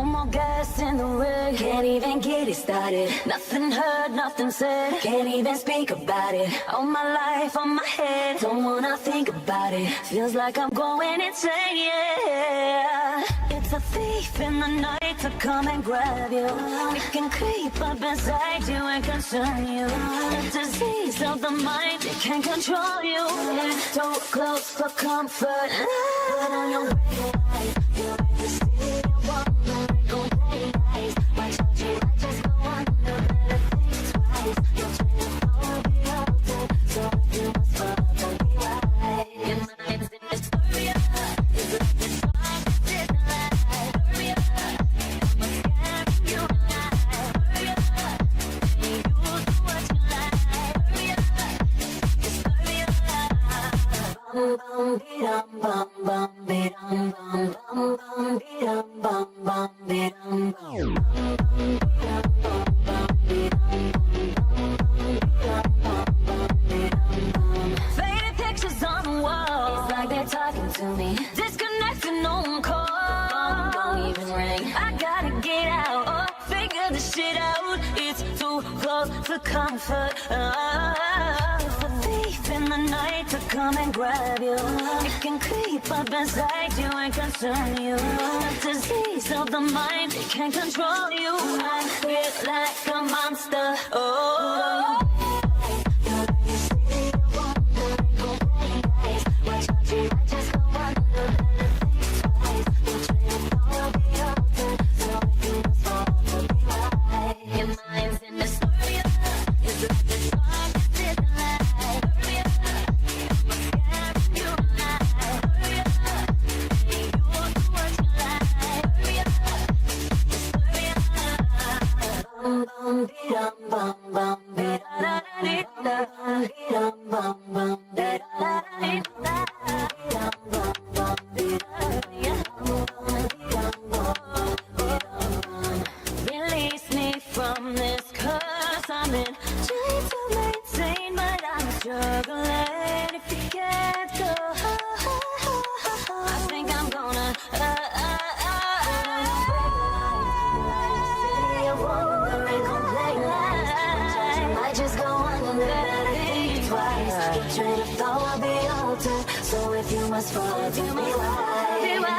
No more gas in the rig. Can't even get it started. Nothing heard, nothing said. Can't even speak about it. All my life on my head. Don't wanna think about it. Feels like I'm going insane, yeah. It's a thief in the night to come and grab you. It can creep up inside you and concern you. A disease of the mind, it can control you. Too close for comfort. Put on your red light. You're in the city of wonder. Go play nice. Watch out, you might just go under. Better think twice. You're trying to follow the altar. So if you must follow, be right. Your mind's in dysphoria. It's like this song is the light. Hurry up. I'm scared you alive. Hurry up. And you do what you like. Hurry up. Just hurry up. Bum bum be-dum bum bum be-dum bum bum bum be-dum bum bum be-dum bum bum be-dum bum. Faded pictures on the wall. It's like they're talking to me. Disconnected, no one call. Don't even ring. I gotta get out or figure this shit out. It's too close for comfort. It's a thief in the night to come and grab you. It can creep up inside you and concern you. A disease of the mind, it can control you. I feel like a monster. Oh. Release me from this curse I'm in. Trying to maintain, but I'm struggling. If you can't go, I think I'm gonna. I just go under that think twice. You're trying to follow the altar, so if you must follow, do me right. Be right.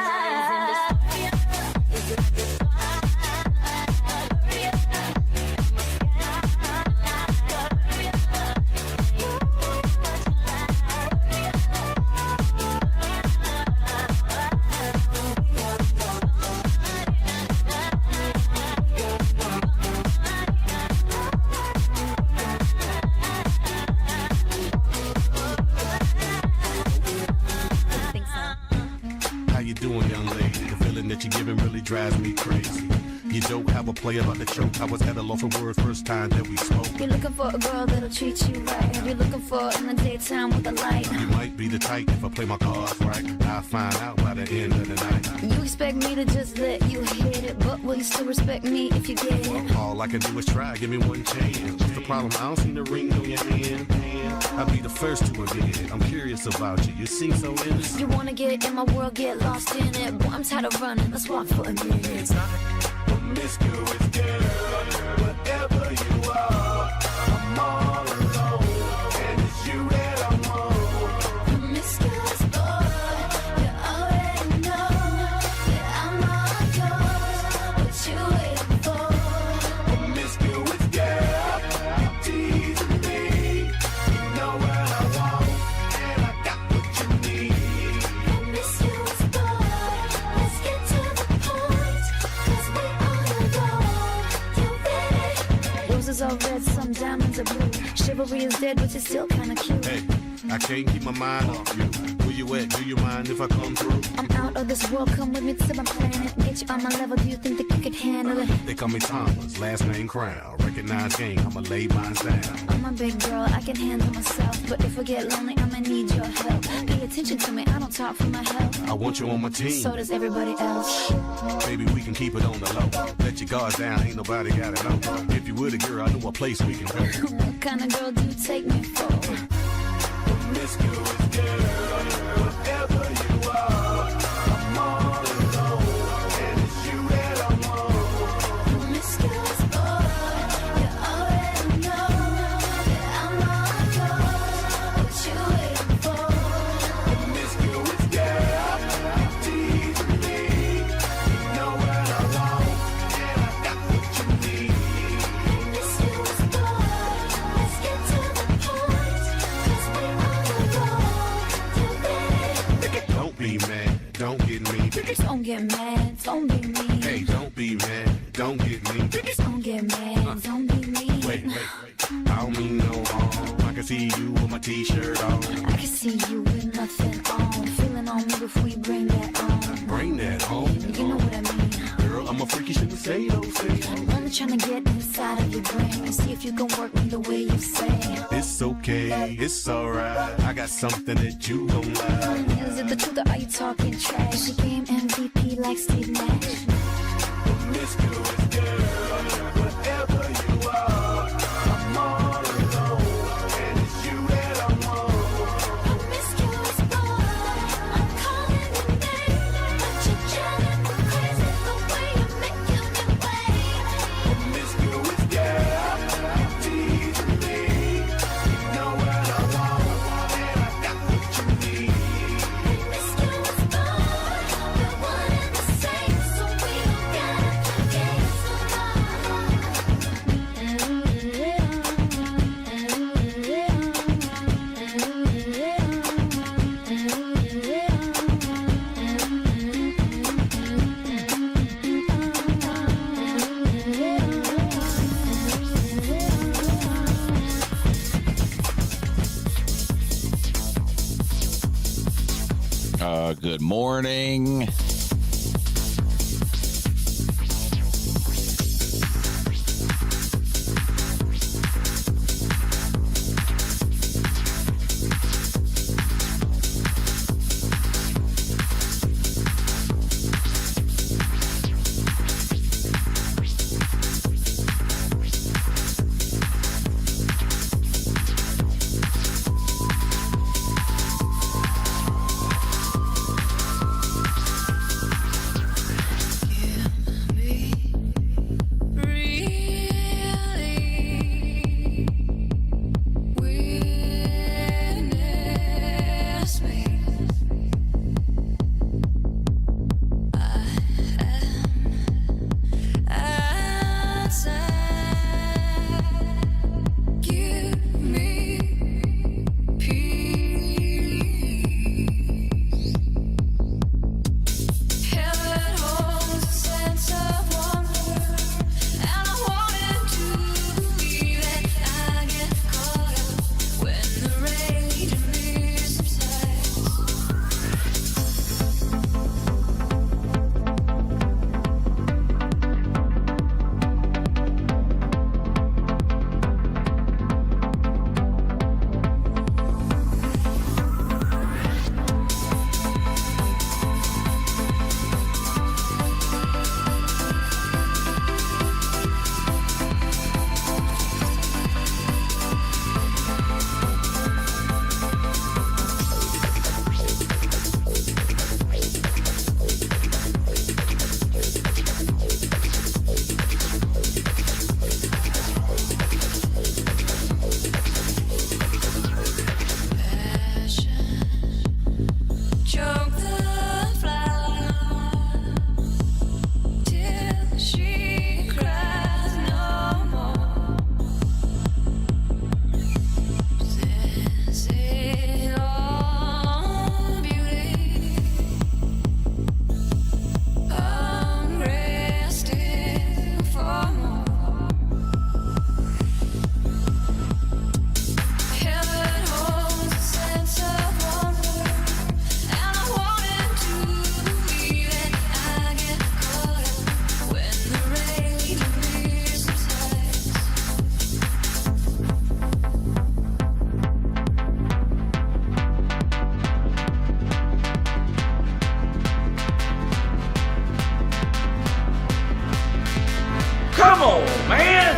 That you're giving really drives me crazy. You don't have a play about the choke. I was at a loss for words first time that we spoke. You're looking for a girl that'll treat you right. You're looking for in the daytime with a light. You might be the type if I play my cards right. I'll find out by the end of the night. You expect me to just let you hit it, but will you still respect me if you get it? All I can do is try, give me one chance. What's the problem? I don't see the ring on your hand. I'll be the first to admit it. I'm curious about you. You seem so innocent. You wanna get in my world, get lost in it. Boy, I'm tired of running. Let's walk for a minute. It's not promiscuous, girl. Whatever you are, I'm all alone. And it's you that I want. Promiscuous boy, you already know that I'm all yours. What you waiting for? Promiscuous girl, you teasing me. You know what I want, and I got what you need. Promiscuous boy, let's get to the point, 'cause we all alone. You ready? Roses are red, some diamonds are blue. Chivalry is dead, but you're still kinda cute. Hey, I can't keep my mind off you. Where you at? Do you mind if I come through? I'm out of this world, come with me to my planet. Get you on my level, do you think that you could handle it? They call me Thomas, last name Crown. Recognize game, I'ma lay mine down. I'm a big girl, I can handle myself. But if I get lonely, I'ma need your help. Pay attention to me, I don't talk for my health. I want you on my team. So does everybody else. Baby, we can keep it on the low. Let your guards down, ain't nobody got it know. If you were the girl, I know a place we can go. What kind of girl do you take me for? Promiscuous girl, whatever you are, I'm all alone, and it's you that I want. mad, don't be mean. Hey, don't be mad, don't get mean. Don't get mad, don't be mean. Wait, I don't mean no harm. I can see you with my t-shirt on. I can see you with nothing on. Feeling on me if we bring that on. Bring that home. You know what I mean. Girl, I'm a freak, you shouldn't say those things. I'm only trying to get inside of your brain and see if you can work me the way you say. It's okay, it's alright. I got something that you don't like. Is it the truth or are you talking trash? You game MVP like Steve Nash. Promiscuous girl, whatever you are, I'm all alone, and it's you that I want. Promiscuous boy, I'm calling your name, but you're driving me crazy the way you're making me wait. Promiscuous girl, you teasing me. You know what I want, and I got what you need. Promiscuous boy, we're one and the same, so we don't gotta forget Good morning. Come on, man!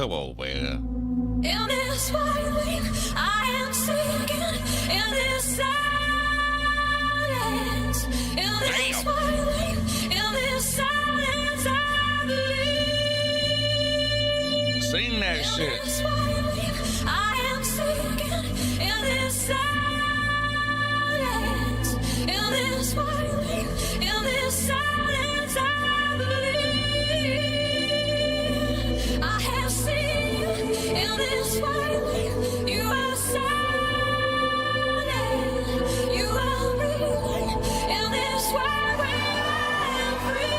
Come on, man. In this violin, I am singing. In this silence, in this violin, in this silence, I believe. Sing that In shit. this violin, I am singing. In this silence, in this violin, in this silence, I believe. I have seen in this violin, you are silent, you are breathing. In this violin, I am free.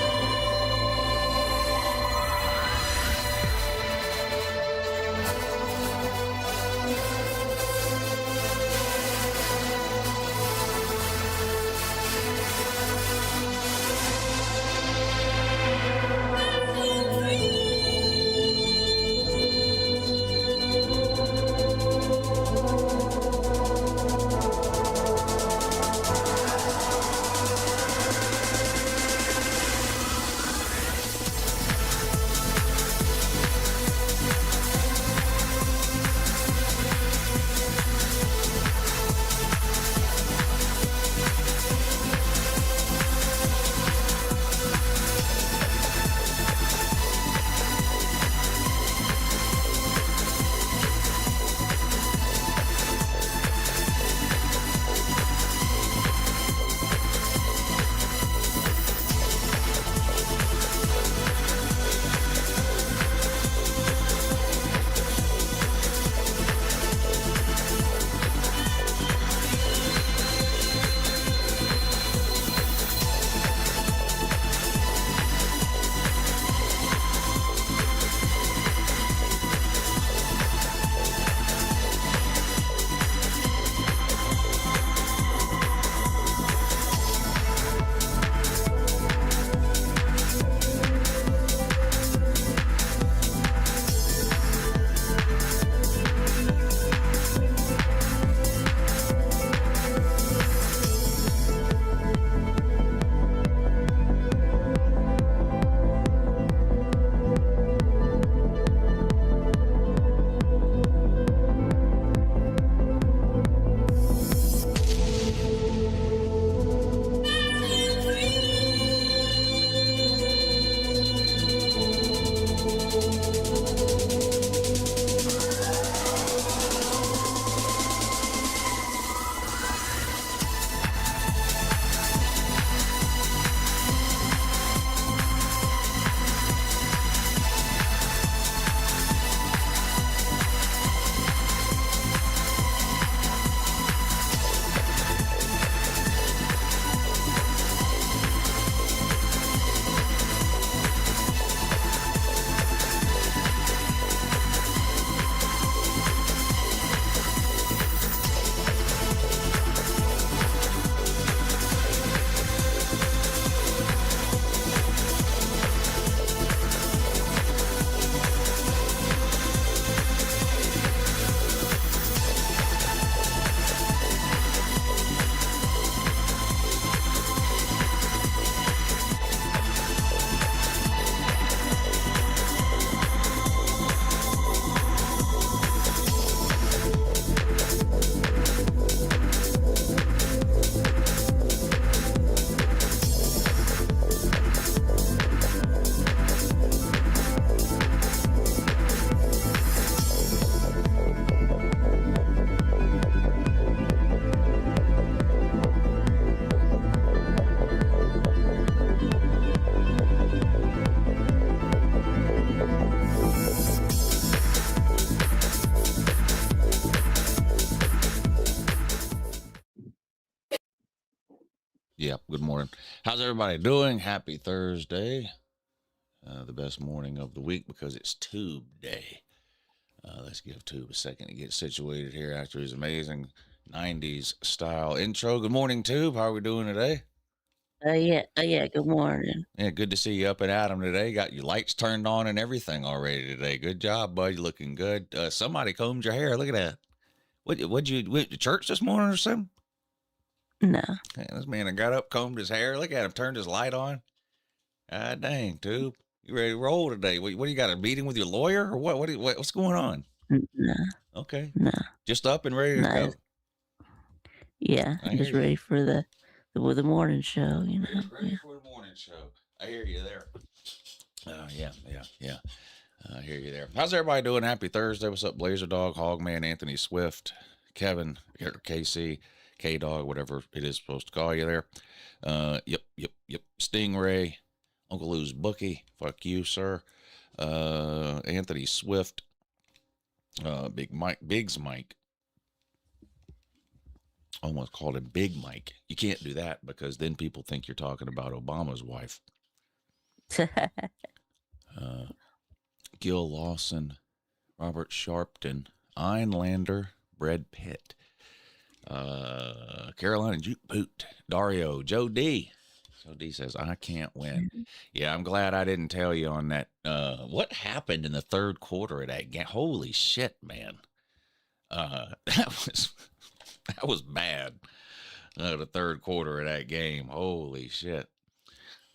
Yep. Good morning. How's everybody doing? Happy Thursday. The best morning of the week because it's Tube Day. Let's give Tube a second to get situated here after his amazing 90s style intro. Good morning, Tube. How are we doing today? Yeah. Good morning. Yeah, good to see you up and at 'em today. Got your lights turned on and everything already today. Good job, bud. You're looking good. Somebody combed your hair. Look at that. Went to church this morning or something? No. Man, this man got up, combed his hair. Look at him, turned his light on. God dang, Tube. You ready to roll today? What do you got? A meeting with your lawyer or what? What's going on? No, Okay, no, just up and ready to no. go. Yeah, I I'm hear just you. ready for the morning show. Ready Yeah. for the morning show. I hear you there. Yeah. I hear you there. How's everybody doing? Happy Thursday. What's up, Blazer Dog, Hogman, Anthony Swift, Kevin, KC, K Dog, whatever it is supposed to call you there. Yep. Stingray, Uncle Lou's Bookie. Fuck you, sir. Anthony Swift, Biggs Mike. Almost called him Big Mike. You can't do that because then people think you're talking about Obama's wife. Gil Lawson, Robert Sharpton, Einlander, Brad Pitt, Carolina Juke Boot, Dario, Joe D. Joe D says, I can't win. Yeah, I'm glad I didn't tell you on that. What happened in the third quarter of that game? Holy shit, man. That was bad. The third quarter of that game. Holy shit.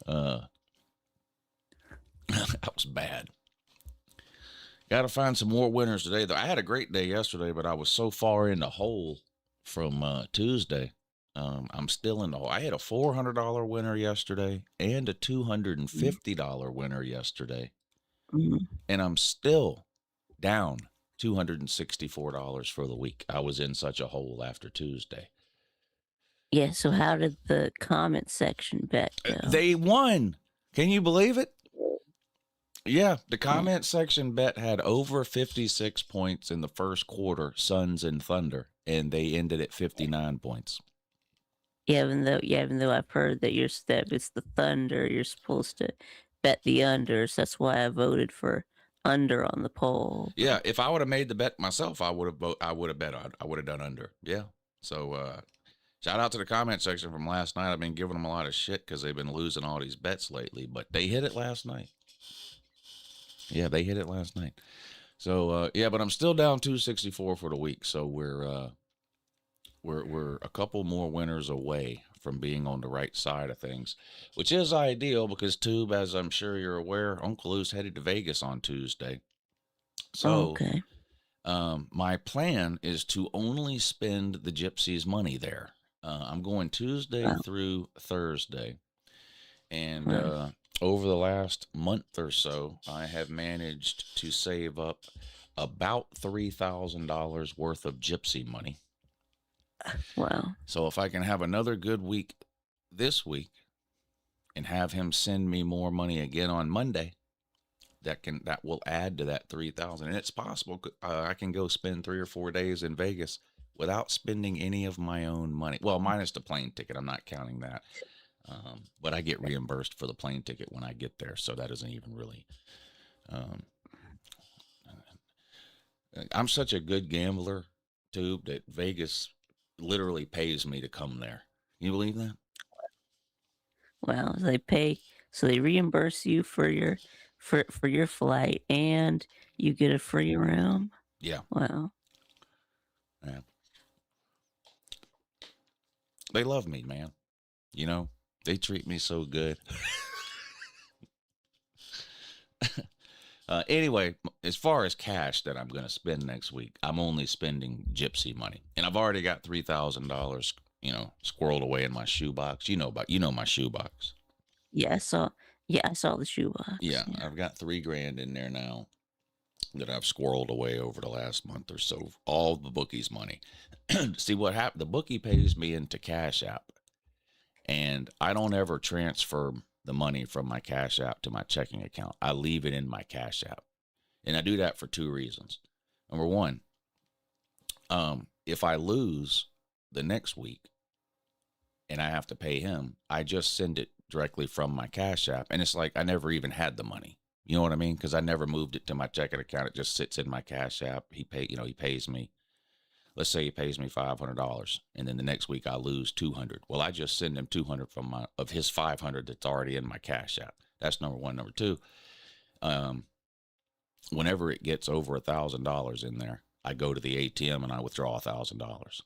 That was bad. Got to find some more winners today, though. I had a great day yesterday, but I was so far in the hole from Tuesday. I'm still in the hole. I had a $400 winner yesterday and a $250 winner yesterday. And I'm still down $264 for the week. I was in such a hole after Tuesday. Yeah, so how did the comment section bet go? They won. Can you believe it? Yeah, the comment section bet had over 56 points in the first quarter, Suns and Thunder, and they ended at 59 points. Yeah, even though I've heard that it's the Thunder, you're supposed to bet the unders. That's why I voted for under on the poll. Yeah, if I would have made the bet myself, I would have done under. Yeah. So shout out to the comment section from last night. I've been giving them a lot of shit because they've been losing all these bets lately, but they hit it last night. Yeah, they hit it last night. So but I'm still down 264 for the week. So we're a couple more winners away from being on the right side of things, which is ideal because Tube, as I'm sure you're aware, Uncle Lou's headed to Vegas on Tuesday. So okay. My plan is to only spend the gypsies' money there. I'm going Tuesday through Thursday. And over the last month or so, I have managed to save up about $3,000 worth of gypsy money. Wow. So if I can have another good week this week and have him send me more money again on Monday, that will add to that 3,000. And it's possible I can go spend 3 or 4 days in Vegas without spending any of my own money. Well, minus the plane ticket. I'm not counting that. But I get reimbursed for the plane ticket when I get there, so that isn't even really. I'm such a good gambler, Tube, that Vegas literally pays me to come there. You believe that? Well, they reimburse you for your flight, and you get a free room. Yeah. Wow. Yeah. They love me, man. You know, they treat me so good. Anyway, as far as cash that I'm going to spend next week, I'm only spending gypsy money, and I've already got $3,000, squirreled away in my shoebox. You know my shoebox. Yeah, I saw the shoebox. Yeah, I've got $3,000 in there now that I've squirreled away over the last month or so. All the bookie's money. See what happened? The bookie pays me into Cash App. And I don't ever transfer the money from my Cash App to my checking account. I leave it in my Cash App. And I do that for 2 reasons. Number one, if I lose the next week and I have to pay him, I just send it directly from my Cash App. And it's like I never even had the money. You know what I mean? Because I never moved it to my checking account. It just sits in my Cash App. He pays me. Let's say he pays me $500, and then the next week I lose $200. Well, I just send him $200 of his $500 that's already in my Cash App. That's number one. Number two, whenever it gets over $1,000 in there, I go to the ATM and I withdraw $1,000.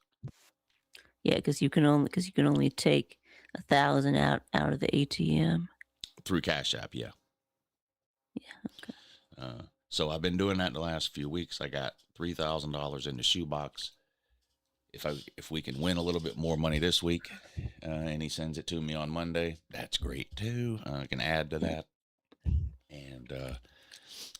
Yeah, because you can only take 1,000 out of the ATM Through Cash App, yeah. So I've been doing that the last few weeks. I got $3,000 in the shoebox. If we can win a little bit more money this week, and he sends it to me on Monday, that's great too. I can add to that, and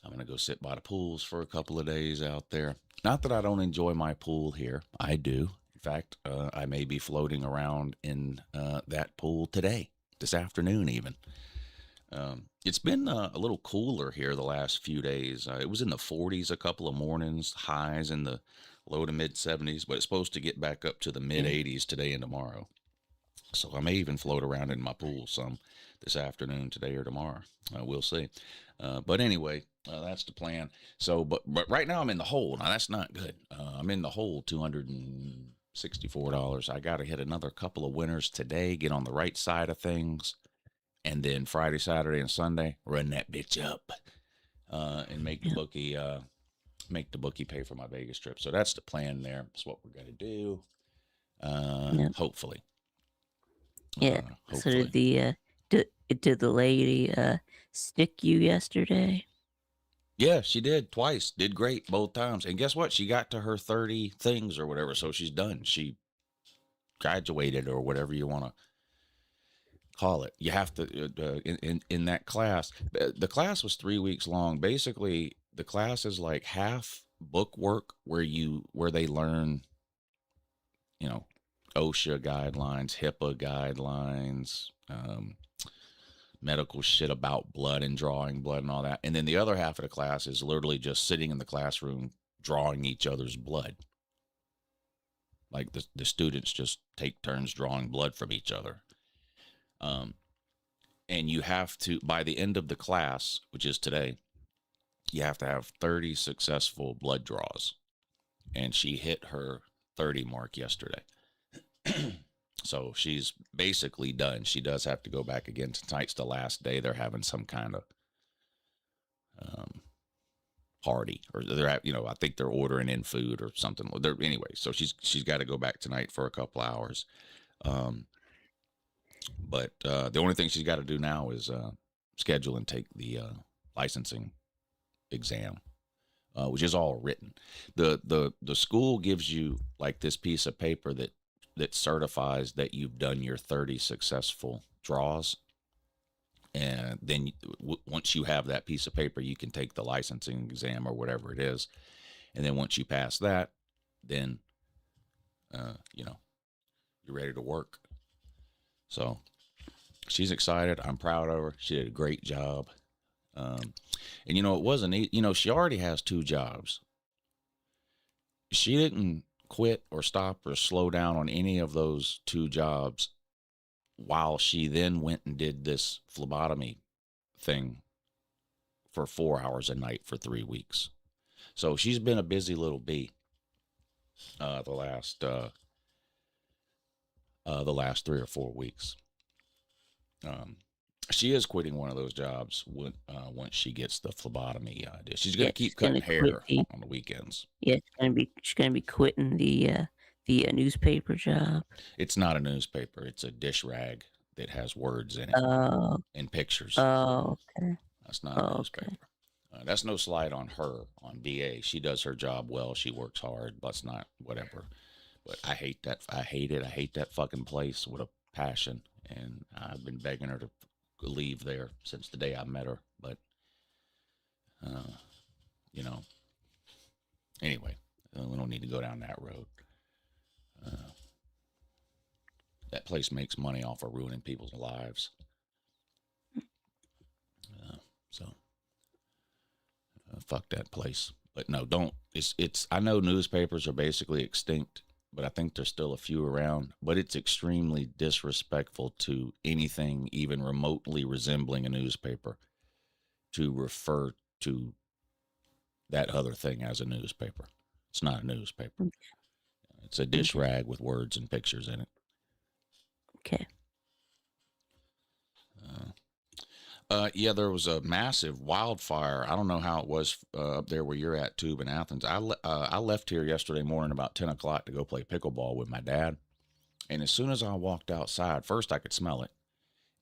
I'm gonna go sit by the pools for a couple of days out there. Not that I don't enjoy my pool here, I do. In fact, I may be floating around in that pool today, this afternoon even. It's been a little cooler here the last few days. It was in the 40s a couple of mornings, highs in the low to mid 70s, but it's supposed to get back up to the mid 80s today and tomorrow. So I may even float around in my pool some this afternoon, today or tomorrow. We'll see. But anyway, that's the plan. So, but right now I'm in the hole. Now that's not good. I'm in the hole, $264. I got to hit another couple of winners today, get on the right side of things. And then Friday, Saturday, and Sunday, run that bitch up, and make the bookie pay for my Vegas trip. So that's the plan there. That's what we're gonna do. Hopefully. Yeah. So did the lady stick you yesterday? Yeah, she did twice. Did great both times. And guess what? She got to her 30 things or whatever. So she's done. She graduated or whatever you want to call it. You have to in that class. The class was 3 weeks long. Basically, the class is like half book work where they learn, OSHA guidelines, HIPAA guidelines, medical shit about blood and drawing blood and all that. And then the other half of the class is literally just sitting in the classroom drawing each other's blood. Like the students just take turns drawing blood from each other. And you have to, by the end of the class, which is today, you have to have 30 successful blood draws. And she hit her 30 mark yesterday. So she's basically done. She does have to go back again. Tonight's the last day. They're having some kind of party, or they're I think they're ordering in food or something. Anyway, so she's got to go back tonight for a couple hours. But the only thing she's got to do now is schedule and take the licensing exam, which is all written. The school gives you like this piece of paper that certifies that you've done your 30 successful draws. And then once you have that piece of paper, you can take the licensing exam or whatever it is. And then once you pass that, then, you're ready to work. So she's excited. I'm proud of her. She did a great job. And it wasn't, she already has 2 jobs. She didn't quit or stop or slow down on any of those 2 jobs while she then went and did this phlebotomy thing for 4 hours a night for 3 weeks. So she's been a busy little bee the last 3 or 4 weeks. She is quitting one of those jobs once she gets the phlebotomy. She's going to keep cutting hair on the weekends. Yeah, she's gonna be quitting the newspaper job. It's not a newspaper. It's a dish rag that has words in it and pictures. Oh, okay. That's not a newspaper. Okay. That's no slight on her, on BA. She does her job well. She works hard. That's not whatever. But I hate that. I hate it. I hate that fucking place with a passion. And I've been begging her to leave there since the day I met her. But, anyway, we don't need to go down that road. That place makes money off of ruining people's lives. Fuck that place. But no, don't. I know newspapers are basically extinct, but I think there's still a few around. But it's extremely disrespectful to anything even remotely resembling a newspaper to refer to that other thing as a newspaper. It's not a newspaper. It's a dish rag with words and pictures in it. Okay. Yeah, there was a massive wildfire. I don't know how it was up there where you're at, too, in Athens. I left here yesterday morning about 10 o'clock to go play pickleball with my dad. And as soon as I walked outside, first I could smell it.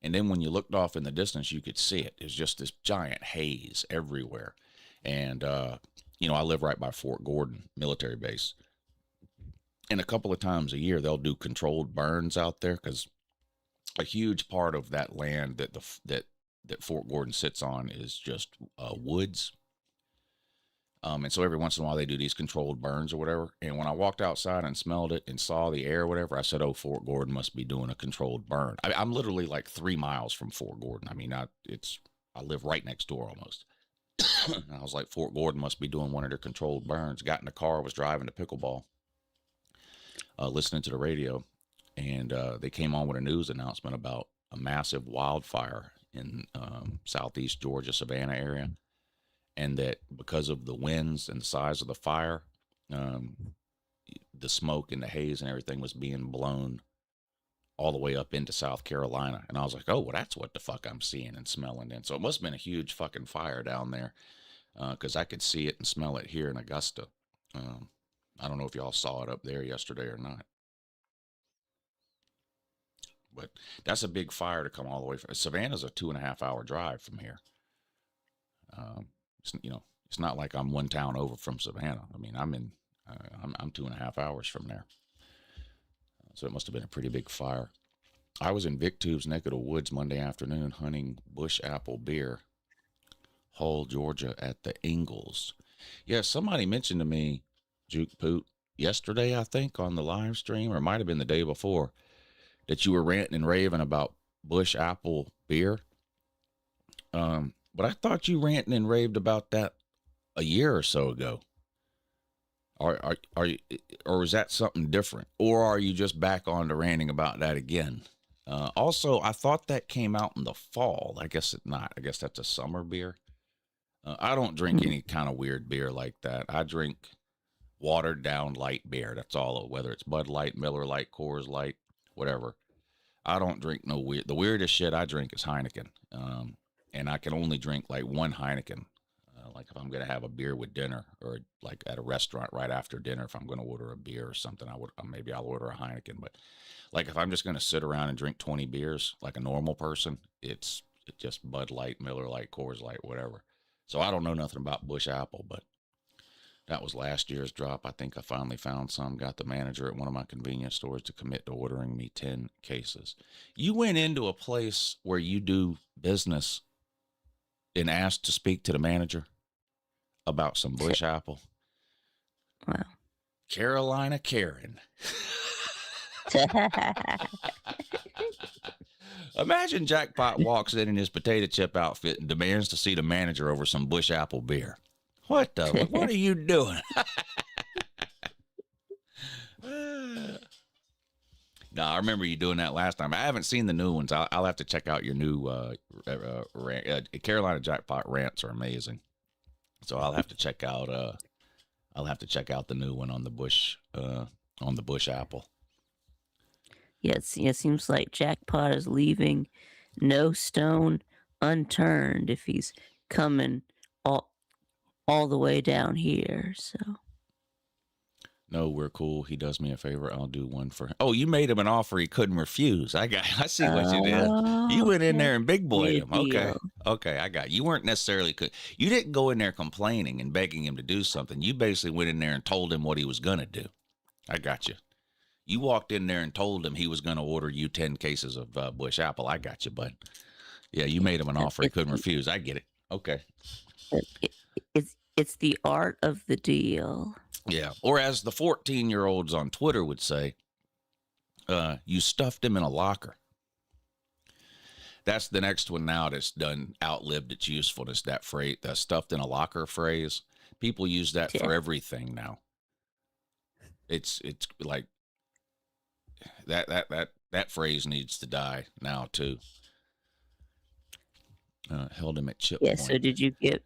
And then when you looked off in the distance, you could see it. It was just this giant haze everywhere. And, I live right by Fort Gordon military base. And a couple of times a year, they'll do controlled burns out there because a huge part of that land that Fort Gordon sits on is just woods. And so every once in a while they do these controlled burns or whatever. And when I walked outside and smelled it and saw the air or whatever, I said, oh, Fort Gordon must be doing a controlled burn. I'm literally like 3 miles from Fort Gordon. I mean, I live right next door almost. And I was like, Fort Gordon must be doing one of their controlled burns. Got in the car, was driving to pickleball, listening to the radio. And they came on with a news announcement about a massive wildfire in southeast Georgia, Savannah area. And that because of the winds and the size of the fire, the smoke and the haze and everything was being blown all the way up into South Carolina. And I was like, oh, well, that's what the fuck I'm seeing and smelling then. So it must have been a huge fucking fire down there because I could see it and smell it here in Augusta. I don't know if y'all saw it up there yesterday or not. But that's a big fire to come all the way from. Savannah's a 2.5 hour drive from here. It's not like I'm one town over from Savannah. I mean, I'm 2.5 hours from there. So it must have been a pretty big fire. I was in Vic Tube's neck of the woods Monday afternoon hunting bush apple beer, Hull, Georgia, at the Ingalls. Yeah, somebody mentioned to me, Juke Poot, yesterday, I think, on the live stream, or it might have been the day before, that you were ranting and raving about bush apple beer. But I thought you ranting and raved about that a year or so ago. Are you, or is that something different? Or are you just back on to ranting about that again? Also, I thought that came out in the fall. I guess it's not. I guess that's a summer beer. I don't drink any kind of weird beer like that. I drink watered down light beer. That's all. Whether it's Bud Light, Miller Lite, Coors Light, whatever. I don't drink no weird. The weirdest shit I drink is Heineken. And I can only drink like one Heineken. Like if I'm going to have a beer with dinner or like at a restaurant right after dinner, if I'm going to order a beer or something, maybe I'll order a Heineken. But like if I'm just going to sit around and drink 20 beers like a normal person, it's just Bud Light, Miller Lite, Coors Light, whatever. So I don't know nothing about Bush Apple, but that was last year's drop. I think I finally found some, got the manager at one of my convenience stores to commit to ordering me 10 cases. You went into a place where you do business and asked to speak to the manager about some bush apple. Wow. Carolina Karen. Imagine Jackpot walks in his potato chip outfit and demands to see the manager over some bush apple beer. What are you doing? No, I remember you doing that last time. I haven't seen the new ones. I'll have to check out your new Carolina Jackpot rants are amazing. So I'll have to check out the new one on the bush apple. Yeah, it seems like Jackpot is leaving no stone unturned if he's coming all the way down here. So. No, we're cool. He does me a favor. I'll do one for him. Oh, you made him an offer he couldn't refuse. I see what you did. You went in there and big boyed him. Okay, I got you. You weren't necessarily you didn't go in there complaining and begging him to do something. You basically went in there and told him what he was gonna do. I got you. You walked in there and told him he was gonna order you 10 cases of Bush Apple. I got you, bud. Yeah, you made him an offer he couldn't refuse. I get it. Okay. It's the art of the deal. Yeah. Or as the 14-year-olds on Twitter would say, you stuffed him in a locker. That's the next one now that's outlived its usefulness, that phrase, the stuffed in a locker phrase. People use that for everything now. It's like that phrase needs to die now too. Held him at chip point. So did you give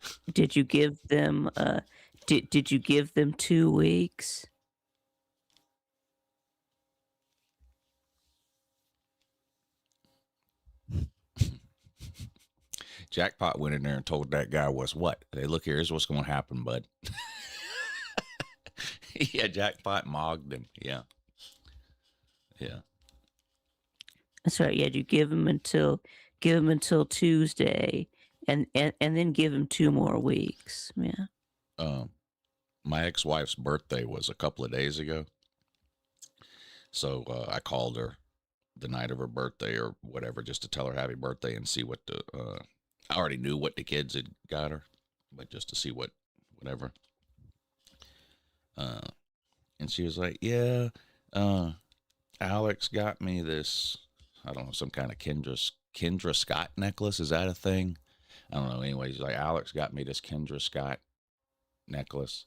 them did you give them 2 weeks? Jackpot went in there and told that guy what? Hey, look, here's what's going to happen, bud. Yeah, Jackpot mogged him. Yeah. Yeah. That's right. Yeah, you give him until give him until Tuesday, and then give him 2 more weeks. Yeah. My ex-wife's birthday was a couple of days ago. So I called her the night of her birthday or whatever, just to tell her happy birthday and see what I already knew what the kids had got her, but just to see whatever. And she was like, yeah, Alex got me this, I don't know, some kind of Kendra Scott necklace. Is that a thing? I don't know. Anyway, she's like, Alex got me this Kendra Scott necklace,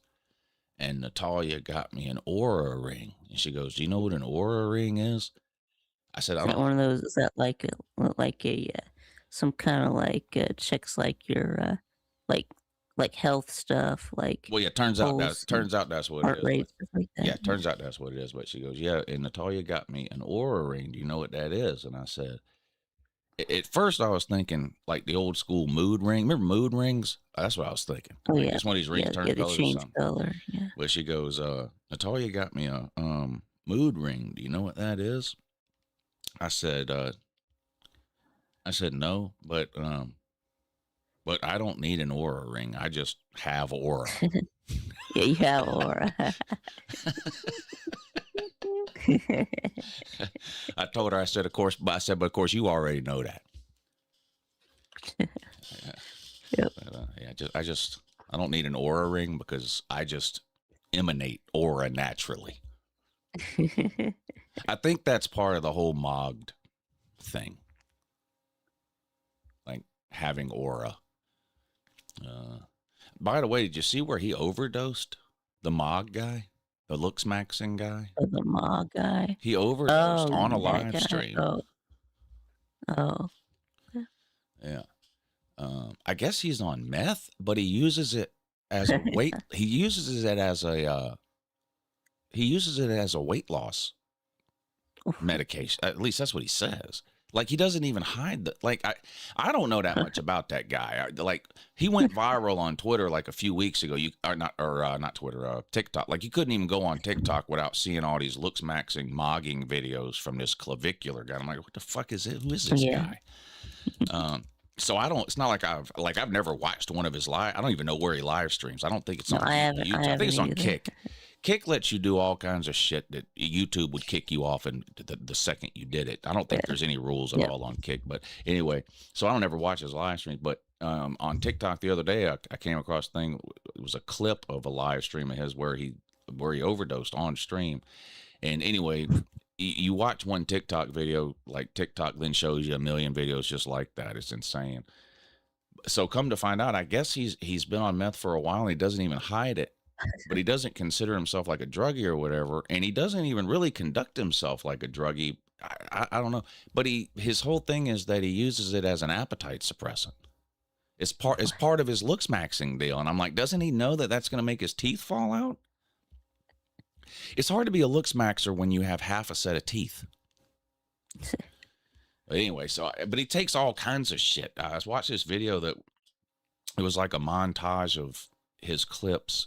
and Natalia got me an aura ring. And she goes, do you know what an aura ring is? I said, I Is that don't. one of those? Is that like a some kind of like checks like your like health stuff, like Well, yeah, turns out that's what heart it is. rate, But, stuff like that? yeah, turns out that's what it is. But she goes, yeah, and Natalia got me an aura ring. Do you know what that is? And I said, at first I was thinking like the old school mood ring. Remember mood rings? That's what I was thinking. Oh Like yeah, just one of these rings turn they colors or change something. color. Yeah. But she goes, Natalia got me a mood ring. Do you know what that is? I said no, but I don't need an aura ring. I just have aura. Yeah, you have aura. I told her, I said, of course, but of course you already know that. Yep. But, I don't need an aura ring because I just emanate aura naturally. I think that's part of the whole mogged thing. Like having aura. By the way, did you see where he overdosed? The Mog guy? The looks maxing guy? Oh, the Ma guy. He overdosed on a that live guy. stream. Oh. Yeah. I guess he's on meth, but he uses it as a weight. He uses it as a weight loss medication. At least that's what he says. Like he doesn't even hide the. Like I don't know that much about that guy. Like he went viral on Twitter like a few weeks ago. Not Twitter, TikTok. Like you couldn't even go on TikTok without seeing all these looks maxing mogging videos from this clavicular guy. I'm like, what the fuck is it? Who is this guy? So I don't. It's not like I've never watched one of his live. I don't even know where he live streams. I don't think it's on YouTube. I think it's on Kick. Kick lets you do all kinds of shit that YouTube would kick you off and the second you did it. I don't think there's any rules at all on Kick. But anyway, so I don't ever watch his live streams. But on TikTok the other day, I came across a thing. It was a clip of a live stream of his where he overdosed on stream. And anyway, you watch one TikTok video, like TikTok then shows you a million videos just like that. It's insane. So come to find out, I guess he's been on meth for a while and he doesn't even hide it. But he doesn't consider himself like a druggie or whatever, and he doesn't even really conduct himself like a druggie. I don't know, but his whole thing is that he uses it as an appetite suppressant. It's part of his looks maxing deal, and I'm like, doesn't he know that that's going to make his teeth fall out? It's hard to be a looks maxer when you have half a set of teeth. But anyway, but he takes all kinds of shit. I was watching this video that it was like a montage of his clips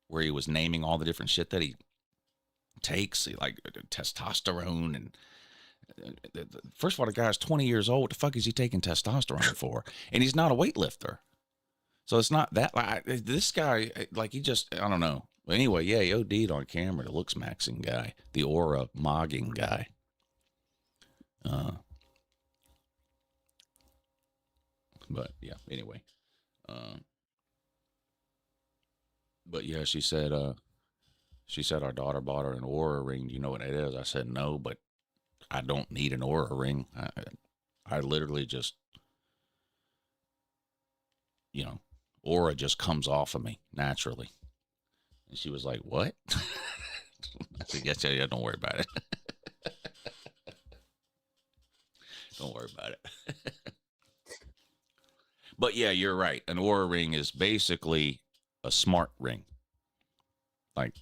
where he was naming all the different shit that he takes, like testosterone. And first of all, the guy's 20 years old. What the fuck is he taking testosterone for? And he's not a weightlifter. So it's not that, this guy, like he just, I don't know. But anyway, yeah, he OD'd on camera, the looks maxing guy, the aura mogging guy. But yeah, anyway. But yeah, she said our daughter bought her an aura ring. Do you know what it is? I said, no, but I don't need an aura ring. I literally just, aura just comes off of me naturally. And she was like, what? I said, yes, yeah, don't worry about it. Don't worry about it. But yeah, you're right. An aura ring is basically a smart ring. Like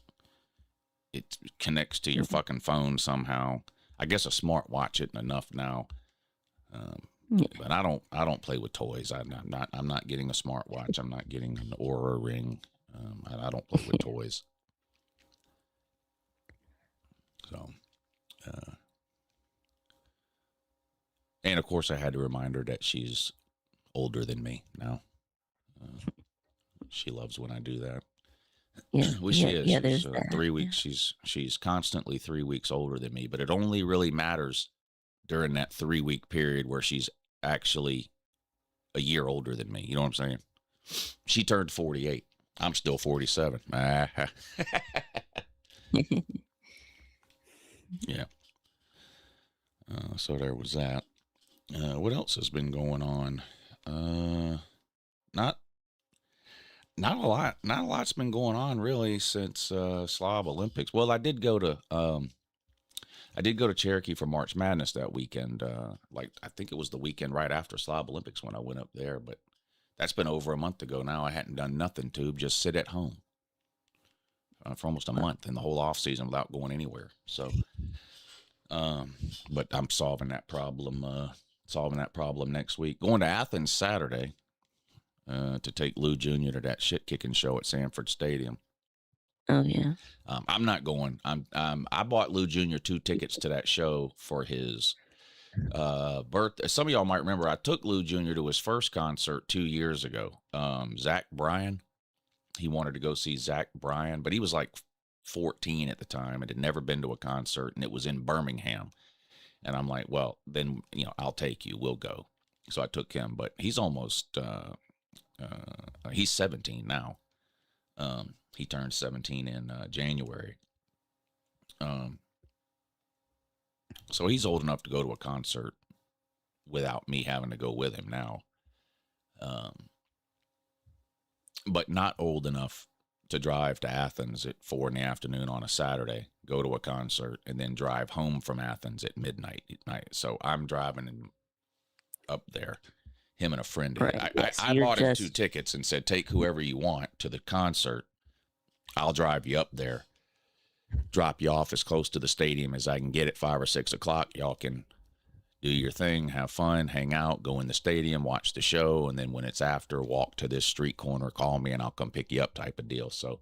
it connects to your fucking phone somehow. I guess a smart watch isn't enough now. But I don't play with toys. I'm not getting a smart watch. I'm not getting an aura ring. I don't play with toys. So, And of course, I had to remind her that she's older than me now. She loves when I do that. Yeah, Well, she is. yeah. She's There's that. 3 weeks. She's constantly 3 weeks older than me, but it only really matters during that 3 week period where she's actually a year older than me. You know what I'm saying? She turned 48. I'm still 47. Yeah. So there was that. What else has been going on? Not a lot. Not a lot's been going on really since Slav Olympics. Well, I did go to Cherokee for March Madness that weekend. I think it was the weekend right after Slav Olympics when I went up there, but that's been over a month ago now. I hadn't done nothing, Tube, just sit at home for almost a month in the whole off season without going anywhere. So, but I'm solving that problem next week. Going to Athens Saturday to take Lou Jr. to that shit kicking show at Sanford Stadium. Oh yeah. I'm not going. I bought Lou Jr. 2 tickets to that show for his birthday. Some of y'all might remember I took Lou Jr. to his first concert 2 years ago. Zach Bryan. He wanted to go see Zach Bryan, but he was like 14 at the time and had never been to a concert, and it was in Birmingham. And I'm like, well, then, I'll take you. We'll go. So I took him, but he's almost, he's 17 now. He turned 17 in January. So he's old enough to go to a concert without me having to go with him now. But not old enough to drive to Athens at 4 p.m. on a Saturday, go to a concert, and then drive home from Athens at midnight at night. So I'm driving him up there, him and a friend. Right. I bought him 2 tickets and said, take whoever you want to the concert. I'll drive you up there, drop you off as close to the stadium as I can get at 5 or 6 o'clock. Y'all can do your thing, have fun, hang out, go in the stadium, watch the show, and then when it's after, walk to this street corner, call me, and I'll come pick you up type of deal. So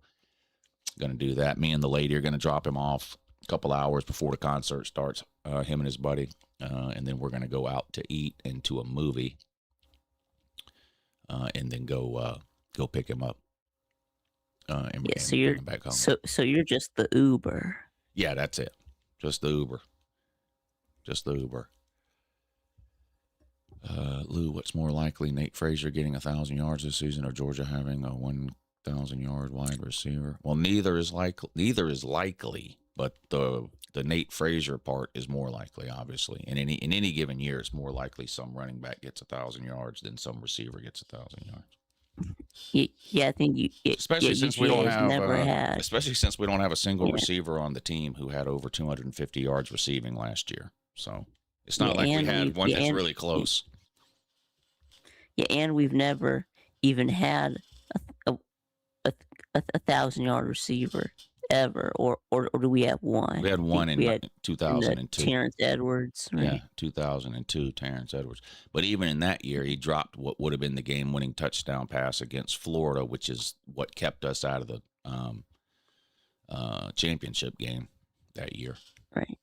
going to do that. Me and the lady are going to drop him off a couple hours before the concert starts, him and his buddy, and then we're going to go out to eat and to a movie, and then go pick him up. So you're bring him back home. So you're just the Uber. Yeah, that's it. Just the Uber. Lou, what's more likely, Nate Frazier getting 1,000 yards this season or Georgia having a 1,000-yard wide receiver? Well, neither is likely, but the Nate Frazier part is more likely, obviously. In any given year, it's more likely some running back gets 1,000 yards than some receiver gets 1,000 yards. Yeah, I think especially since we don't have especially since we don't have a single receiver on the team who had over 250 yards receiving last year. So it's not like we had one that's really close. Yeah, and we've never even had a 1,000-yard receiver ever, or do we have one? We had one in 2002. Terrence Edwards. Right? Yeah, 2002, Terrence Edwards. But even in that year, he dropped what would have been the game-winning touchdown pass against Florida, which is what kept us out of the championship game that year. Right.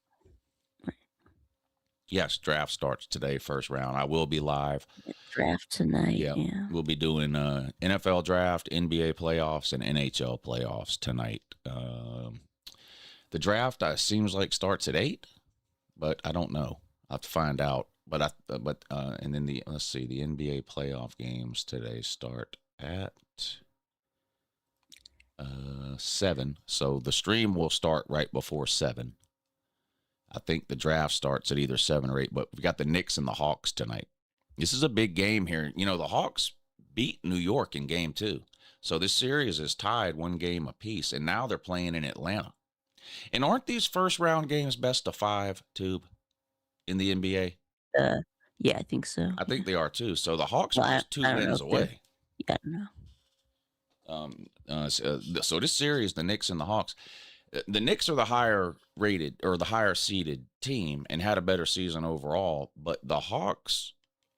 Yes, draft starts today, first round. I will be live. Draft tonight. Yeah. We'll be doing NFL draft, NBA playoffs, and NHL playoffs tonight. The draft seems like starts at 8, but I don't know. I'll have to find out. And then the NBA playoff games today start at 7. So the stream will start right before 7. I think the draft starts at either 7 or 8, but we've got the Knicks and the Hawks tonight. This is a big game here. The Hawks beat New York in game 2. So this series is tied 1 game apiece, and now they're playing in Atlanta. And aren't these first round games best of 5, Tube, in the NBA? Yeah, I think so. I think they are too. So the Hawks are just 2 wins away. Yeah, I don't know. So this series, the Knicks and the Hawks, the Knicks are the higher rated or the higher seeded team and had a better season overall, but the Hawks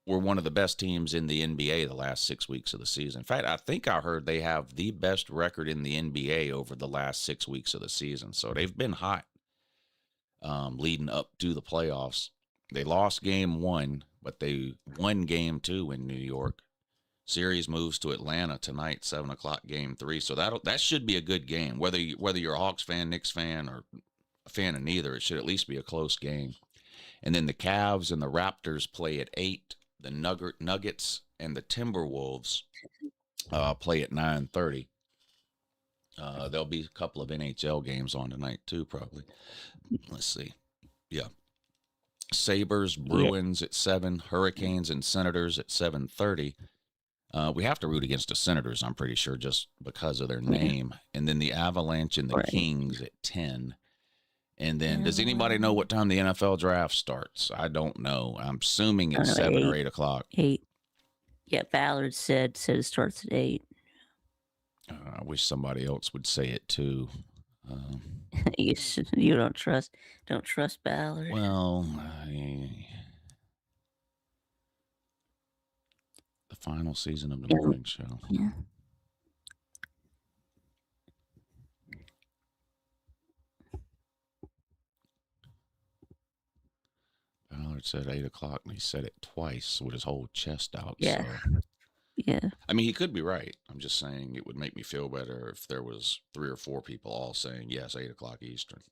were one of the best teams in the NBA the last 6 weeks of the season. In fact, I think I heard they have the best record in the NBA over the last 6 weeks of the season. So they've been hot leading up to the playoffs. They lost game 1, but they won game 2 in New York. Series moves to Atlanta tonight, 7:00 game 3. So that should be a good game. Whether you're a Hawks fan, Knicks fan, or a fan of neither, it should at least be a close game. And then the Cavs and the Raptors play at 8. The Nuggets and the Timberwolves play at 9:30. There'll be a couple of NHL games on tonight too, probably. Let's see. Yeah. Sabres, Bruins at 7, Hurricanes and Senators at 7:30. We have to root against the Senators, I'm pretty sure, just because of their name. And then the Avalanche and the Kings at 10. And then, does anybody know what time the NFL draft starts? I don't know. I'm assuming it's 7 or 8 o'clock. 8. Yeah, Ballard said it starts at 8. I wish somebody else would say it too. You don't trust Ballard. Well, the final season of the morning show. Yeah. Ballard said 8 o'clock, and he said it twice with his whole chest out. Yeah. So. Yeah. I mean, he could be right. I'm just saying it would make me feel better if there was 3 or 4 people all saying, yes, 8 o'clock Eastern.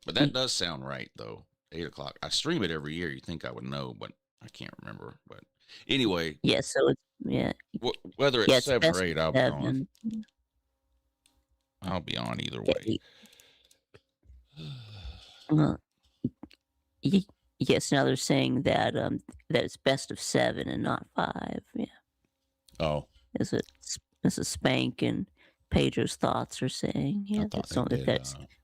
But that does sound right, though. 8 o'clock. I stream it every year. You'd think I would know, but I can't remember. But anyway. Yeah, so it's, whether it's 7 or 8, I'll be on. 7. I'll be on either way. Yes, now they're saying that that it's best of 7 and not 5. Yeah. Oh. This is Spank and Pedro's thoughts are saying. Yeah, that's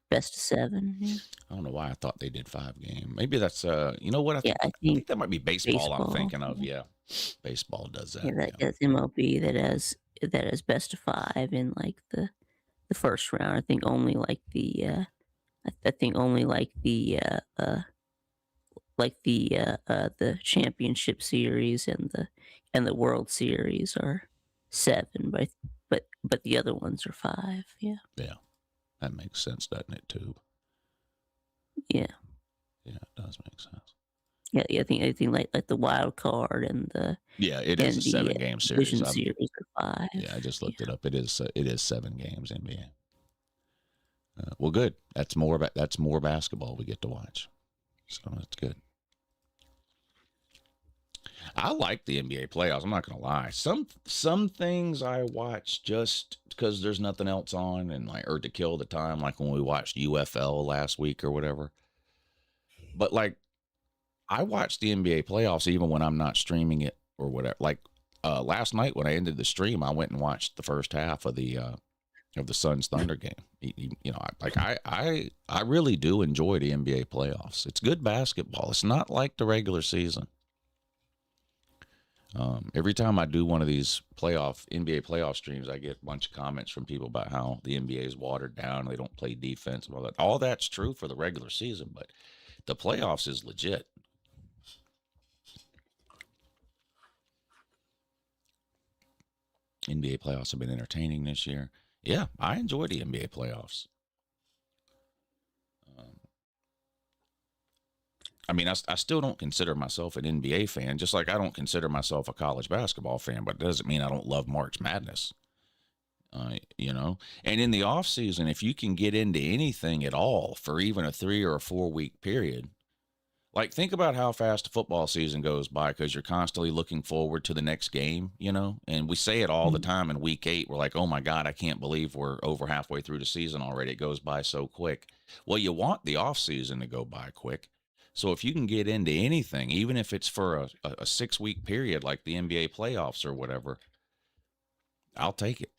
best of 7. Yeah. I don't know why I thought they did 5 game. Maybe that's you know what? I think that might be baseball I'm thinking of. Yeah. Baseball does that. Yeah, that's MLB that has best of 5 in like the first round. I think only like the the championship series and the World Series are 7, but the other ones are 5. Yeah. Yeah, that makes sense, doesn't it, too? Yeah. Yeah, it does make sense. Yeah. I think like the wild card and the it is a 7-game series. Division series are 5. Yeah, I just looked it up. It is 7 games NBA. Well, good. That's more basketball we get to watch. So that's good. I like the NBA playoffs. I'm not gonna lie. Some things I watch just because there's nothing else on, and or to kill the time, like when we watched UFL last week or whatever. But like, I watch the NBA playoffs even when I'm not streaming it or whatever. Like last night when I ended the stream, I went and watched the first half of the Suns Thunder game. I really do enjoy the NBA playoffs. It's good basketball. It's not like the regular season. Every time I do one of these NBA playoff streams, I get a bunch of comments from people about how the NBA is watered down. They don't play defense and all that. All that's true for the regular season, but the playoffs is legit. NBA playoffs have been entertaining this year. Yeah, I enjoy the NBA playoffs. I mean, I still don't consider myself an NBA fan, just like I don't consider myself a college basketball fan, but it doesn't mean I don't love March Madness. And in the off season, if you can get into anything at all for even a 3 or a 4 week period, like think about how fast the football season goes by because you're constantly looking forward to the next game, and we say it all the time in week 8. We're like, oh my God, I can't believe we're over halfway through the season already. It goes by so quick. Well, you want the off season to go by quick. So if you can get into anything, even if it's for a 6-week period like the NBA playoffs or whatever, I'll take it.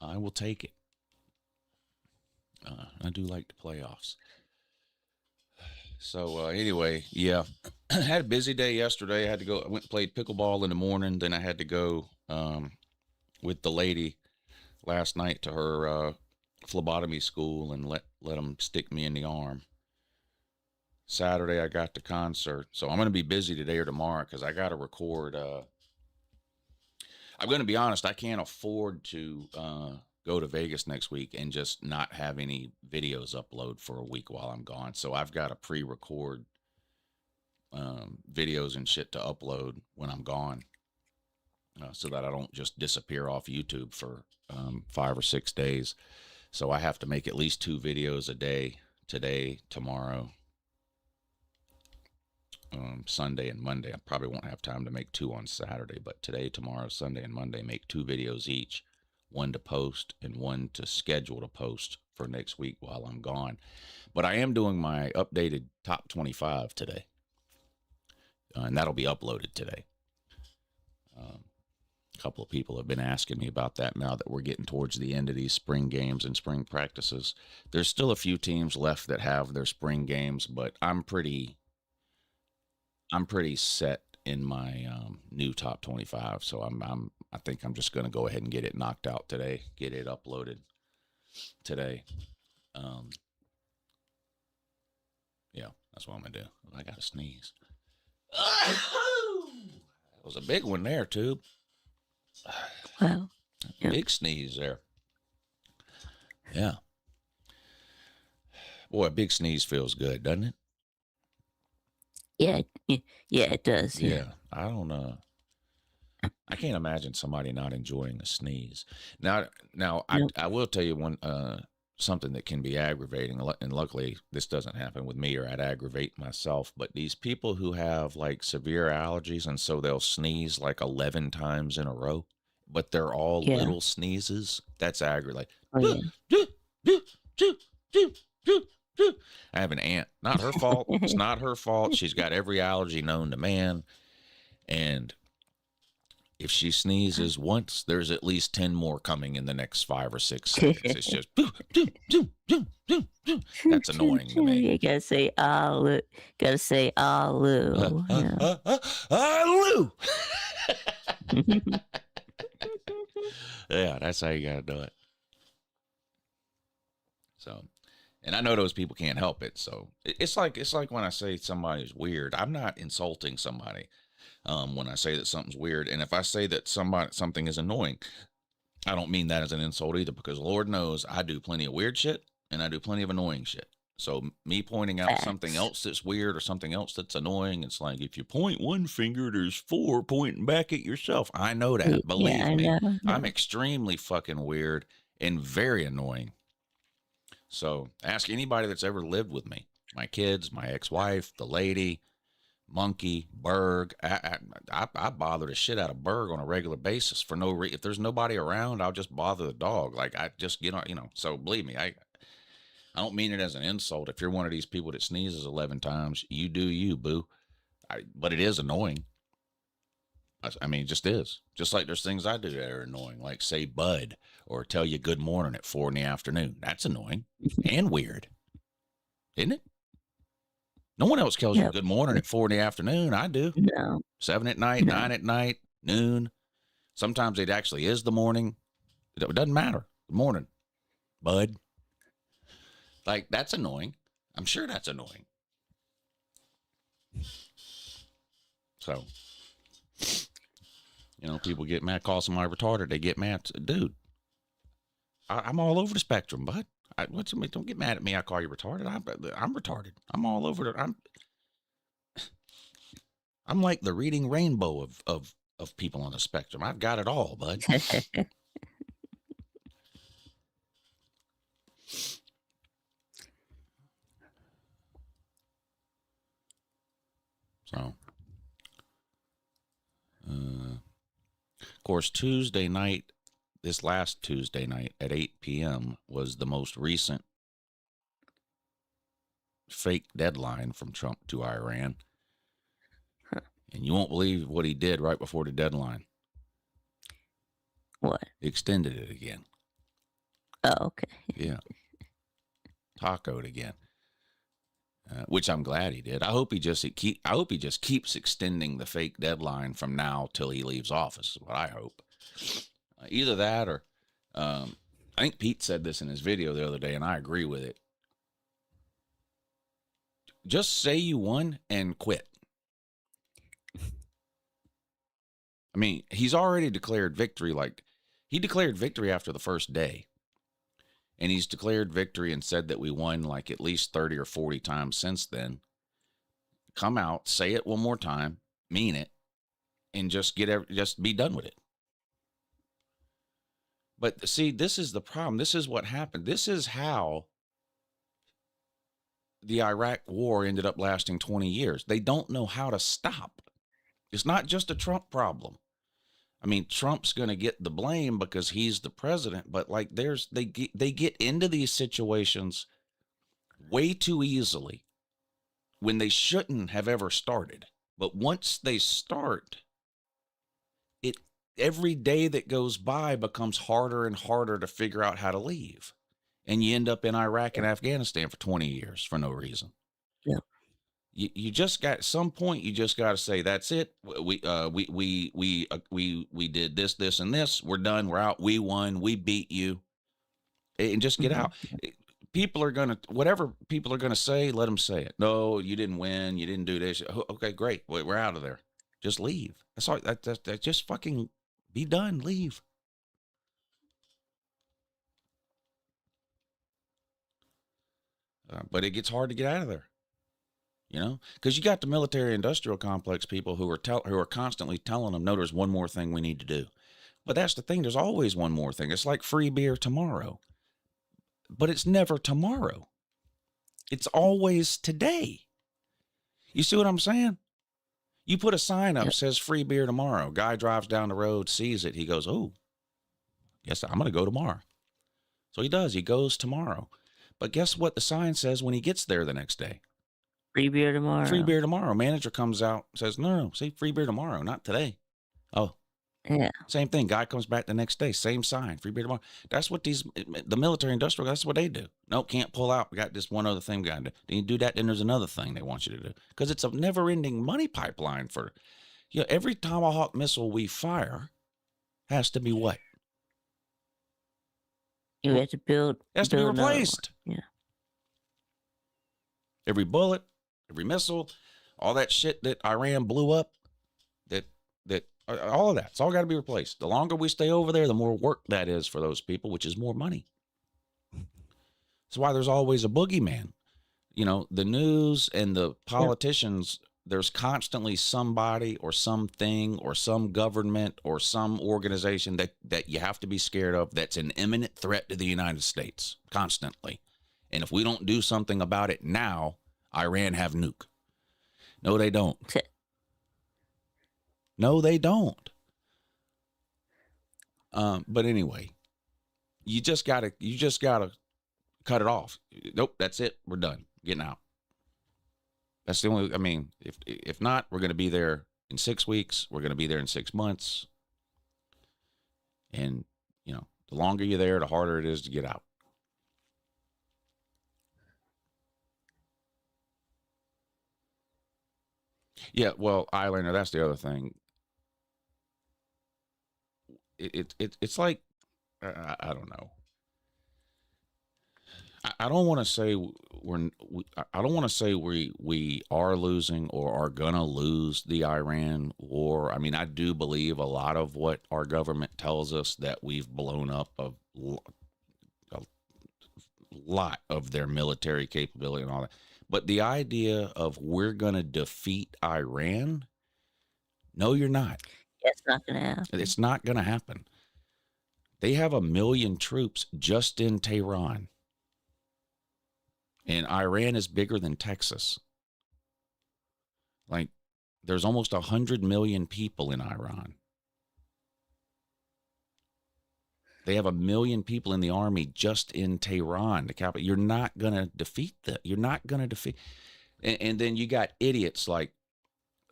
I will take it. I do like the playoffs. So anyway, yeah, I had a busy day yesterday. I went and played pickleball in the morning. Then I had to go with the lady last night to her phlebotomy school and let them stick me in the arm. Saturday I got the concert, so I'm going to be busy today or tomorrow because I got to record. I'm going to be honest, I can't afford to go to Vegas next week and just not have any videos upload for a week while I'm gone. So I've got to pre-record videos and shit to upload when I'm gone, so that I don't just disappear off YouTube for 5 or 6 days. So I have to make at least 2 videos a day, today, tomorrow, Sunday and Monday. I probably won't have time to make 2 on Saturday, but today, tomorrow, Sunday, and Monday, make 2 videos each, 1 to post and 1 to schedule to post for next week while I'm gone. But I am doing my updated top 25 today, and that'll be uploaded today. A couple of people have been asking me about that now that we're getting towards the end of these spring games and spring practices. There's still a few teams left that have their spring games, but I'm pretty set in my new top 25. So I think I'm just going to go ahead and get it knocked out today, get it uploaded today. Yeah, that's what I'm going to do. I got to sneeze. That was a big one there, too. Wow. Yep. Big sneeze there. Yeah. Boy, a big sneeze feels good, doesn't it? Yeah, it does. Yeah. I don't I can't imagine somebody not enjoying a sneeze. Now Nope. I will tell you one something that can be aggravating, and luckily this doesn't happen with me, or I'd aggravate myself, but these people who have like severe allergies, and so they'll sneeze like 11 times in a row, but they're all Yeah. little sneezes. That's aggravating. Oh, yeah. I have an aunt, not her fault. It's not her fault. She's got every allergy known to man, and if she sneezes once, there's at least 10 more coming in the next 5 or 6 seconds. It's just that's annoying to me. You gotta say alu. Gotta say alu. Yeah. Lou. Yeah, that's how you gotta do it. So, and I know those people can't help it. So it's like when I say somebody's weird, I'm not insulting somebody. When I say that something's weird, and if I say that something is annoying, I don't mean that as an insult either, because Lord knows I do plenty of weird shit and I do plenty of annoying shit. So me pointing out something Facts. else that's weird or something else that's annoying, it's like if you point one finger, there's 4 pointing back at yourself. I know that. Believe Yeah, I me, know. I'm extremely fucking weird and very annoying. So ask anybody that's ever lived with me, my kids, my ex-wife, the lady, Monkey, Berg. I bother the shit out of Berg on a regular basis for no reason. If there's nobody around, I'll just bother the dog. Like I just get on, so believe me, I don't mean it as an insult. If you're one of these people that sneezes 11 times, you do you, boo. But it is annoying. I mean, it just is. Just like there's things I do that are annoying, like say bud or tell you good morning at 4 in the afternoon. That's annoying and weird, isn't it? No one else tells you Yep. good morning at 4 in the afternoon. I do. No. 7 at night, No. 9 at night, noon. Sometimes it actually is the morning. It doesn't matter. Good morning, bud. Like, that's annoying. I'm sure that's annoying. So, people get mad, call somebody retarded. They get mad. Dude, I'm all over the spectrum, bud. Don't get mad at me. I call you retarded. I'm retarded. I'm all over it. I'm like the reading rainbow of people on the spectrum. I've got it all, bud. So, of course, this last Tuesday night at 8 p.m. was the most recent fake deadline from Trump to Iran. Huh. And you won't believe what he did right before the deadline. What? He extended it again. Oh, okay. Yeah. Tacoed again. Which I'm glad he did. I hope he just keeps extending the fake deadline from now till he leaves office, is what I hope. Either that or I think Pete said this in his video the other day, and I agree with it. Just say you won and quit. I mean, he's already declared victory. Like, he declared victory after the first day. and he's declared victory and said that we won like at least 30 or 40 times since then, come out, say it one more time, mean it, and just be done with it. But see, this is the problem. This is what happened. This is how the Iraq war ended up lasting 20 years. They don't know how to stop. It's not just a Trump problem. I mean, Trump's going to get the blame because he's the president, but like they get into these situations way too easily when they shouldn't have ever started. But once they start, every day that goes by becomes harder and harder to figure out how to leave. And you end up in Iraq and Afghanistan for 20 years for no reason. Yeah. You just got, at some point, you just got to say, that's it. We did this, this, and this. We're done. We're out. We won. We beat you. And just get out. People are going to, whatever people are going to say, let them say it. No, you didn't win. You didn't do this. Okay, great. We're out of there. Just leave. That's all. That just fucking be done. Leave. But it gets hard to get out of there, because you got the military-industrial complex people who are constantly telling them, no, there's one more thing we need to do. But that's the thing. There's always one more thing. It's like free beer tomorrow, but it's never tomorrow. It's always today. You see what I'm saying? You put a sign up, says free beer tomorrow. Guy drives down the road, sees it. He goes, oh, guess I'm going to go tomorrow. So he does. He goes tomorrow. But guess what the sign says when he gets there the next day? Free beer tomorrow. Free beer tomorrow. Manager comes out, says, no, say free beer tomorrow, not today. Oh. Yeah. Same thing. Guy comes back the next day, same sign, free beer tomorrow. That's what the military industrial, that's what they do. No, can't pull out. We got this one other thing we got to do. Then you do that, then there's another thing they want you to do. Because it's a never-ending money pipeline for, every Tomahawk missile we fire has to be what? You have to build. It has to be replaced. Yeah. Every bullet, every missile, all that shit that Iran blew up, all of that, it's all got to be replaced. The longer we stay over there, the more work that is for those people, which is more money. That's why there's always a boogeyman. The news and the politicians, there's constantly somebody or something or some government or some organization that you have to be scared of that's an imminent threat to the United States constantly. And if we don't do something about it now, Iran have nuke. No, they don't. No, they don't. But anyway, you just gotta cut it off. Nope, that's it. We're done. Getting out. That's the only, if not, we're going to be there in 6 weeks. We're going to be there in 6 months. And, the longer you're there, the harder it is to get out. Yeah, well, Islander, that's the other thing. It's like, I don't know. I don't want to say I don't want to say we are losing or are gonna lose the Iran war. I do believe a lot of what our government tells us, that we've blown up a lot of their military capability and all that. But the idea of we're gonna defeat Iran, no, you're not. It's not gonna happen. It's not gonna happen. They have 1 million troops just in Tehran. And Iran is bigger than Texas. Like, there's almost 100 million people in Iran. They have 1 million people in the army just in Tehran, the capital. You're not going to defeat that. You're not going to defeat. And then you got idiots like,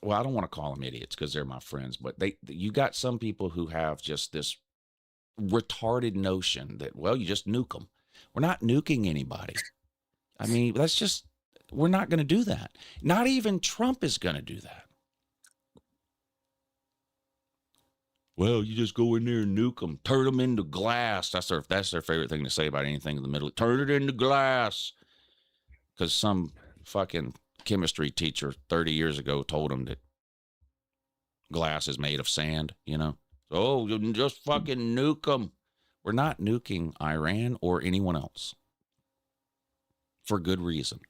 well, I don't want to call them idiots because they're my friends, but you got some people who have just this retarded notion that, well, you just nuke them. We're not nuking anybody. We're not going to do that. Not even Trump is going to do that. Well, you just go in there and nuke them, turn them into glass. That's their favorite thing to say about anything in the middle. Turn it into glass. Because some fucking chemistry teacher 30 years ago told them that glass is made of sand, So, you just fucking nuke them. We're not nuking Iran or anyone else for good reason.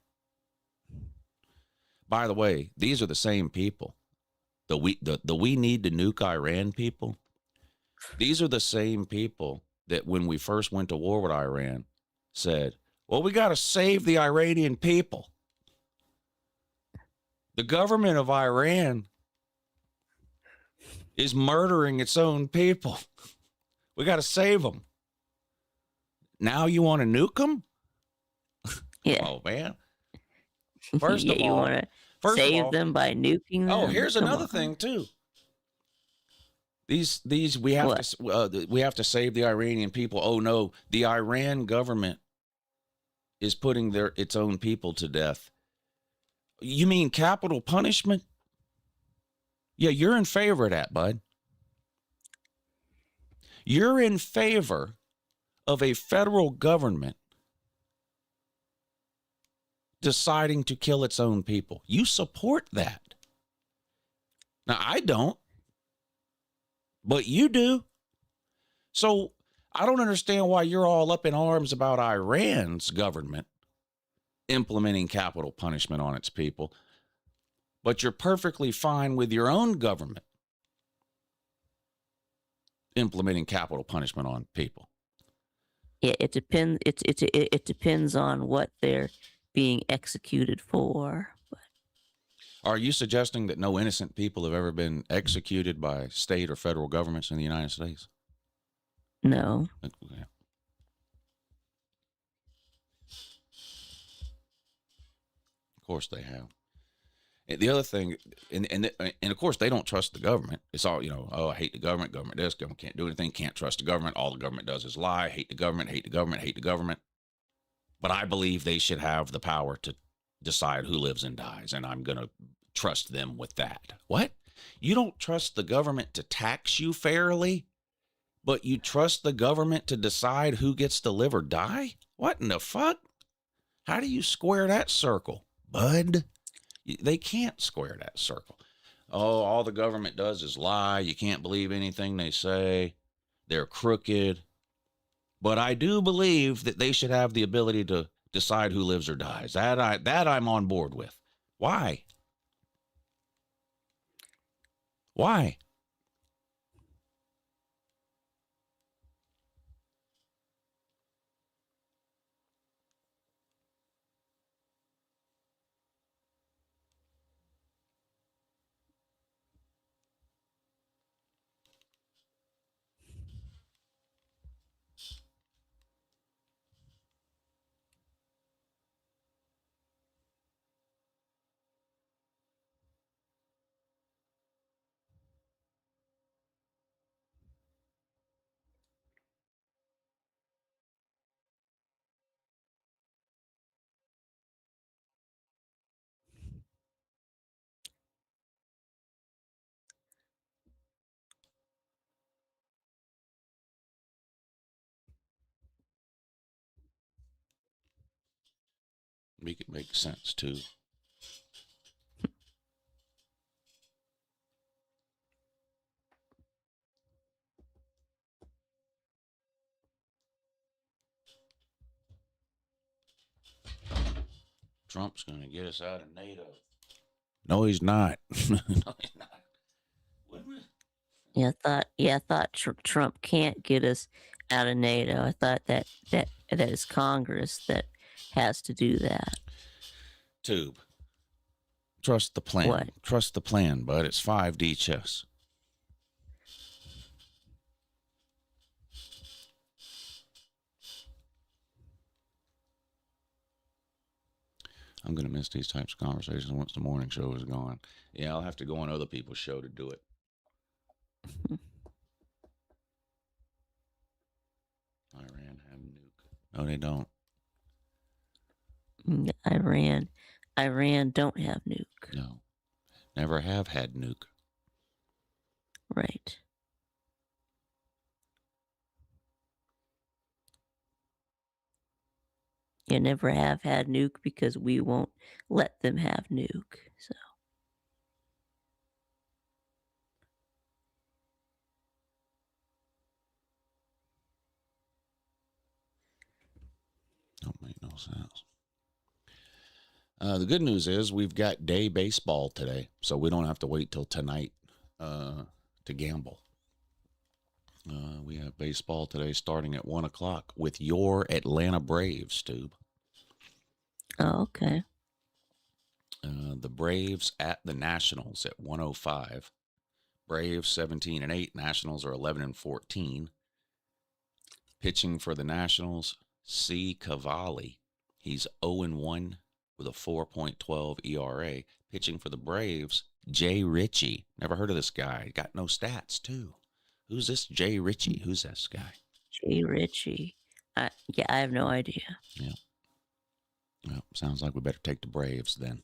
By the way, these are the same people. The we need to nuke Iran people. These are the same people that when we first went to war with Iran said, well, we got to save the Iranian people. The government of Iran is murdering its own people. We got to save them. Now you want to nuke them? Yeah. Oh, man. First yeah, of you all, want to save them by nuking them? Oh, here's Come another on. thing too. These we have to save the Iranian people. Oh no, the Iran government is putting its own people to death. You mean capital punishment? Yeah, you're in favor of that, bud. You're in favor of a federal government deciding to kill its own people. You support that. Now, I don't, but you do. So I don't understand why you're all up in arms about Iran's government implementing capital punishment on its people, but you're perfectly fine with your own government implementing capital punishment on people. Yeah, it depends. It depends on what they're being executed for. But Are you suggesting that no innocent people have ever been executed by state or federal governments in the United States? no, Yeah. Of course they have. And the other thing, and of course they don't trust the government. It's all, oh, I hate the government, government this, government can't do anything, can't trust the government. All the government does is lie, hate the government, hate the government, hate the government. But I believe they should have the power to decide who lives and dies, and I'm going to trust them with that. What? You don't trust the government to tax you fairly, but you trust the government to decide who gets to live or die? What in the fuck? How do you square that circle, bud? They can't square that circle. Oh, all the government does is lie. You can't believe anything they say. They're crooked. But I do believe that they should have the ability to decide who lives or dies. That I'm on board with. Why? Why? Make it make sense too. Trump's going to get us out of NATO. No, he's not. No, he's not. yeah, I thought Trump can't get us out of NATO. I thought that is Congress that has to do that. Tube. Trust the plan. What? Trust the plan, bud. It's 5D chess. I'm going to miss these types of conversations once the morning show is gone. Yeah, I'll have to go on other people's show to do it. Iran have nuke. No, they don't. Iran don't have nuke. No. Never have had nuke. Right. You never have had nuke because we won't let them have nuke. So sounds. The good news is we've got day baseball today, so we don't have to wait till tonight to gamble. We have baseball today starting at 1 o'clock with your Atlanta Braves, Tube. Oh, okay. The Braves at the Nationals at 1:05. Braves 17-8. Nationals are 11-14. Pitching for the Nationals, C. Cavalli. He's 0-1 with a 4.12 ERA. Pitching for the Braves, Jay Ritchie. Never heard of this guy. Got no stats, too. Who's this Jay Ritchie? Who's this guy? Jay Ritchie. I have no idea. Yeah. Well, sounds like we better take the Braves then.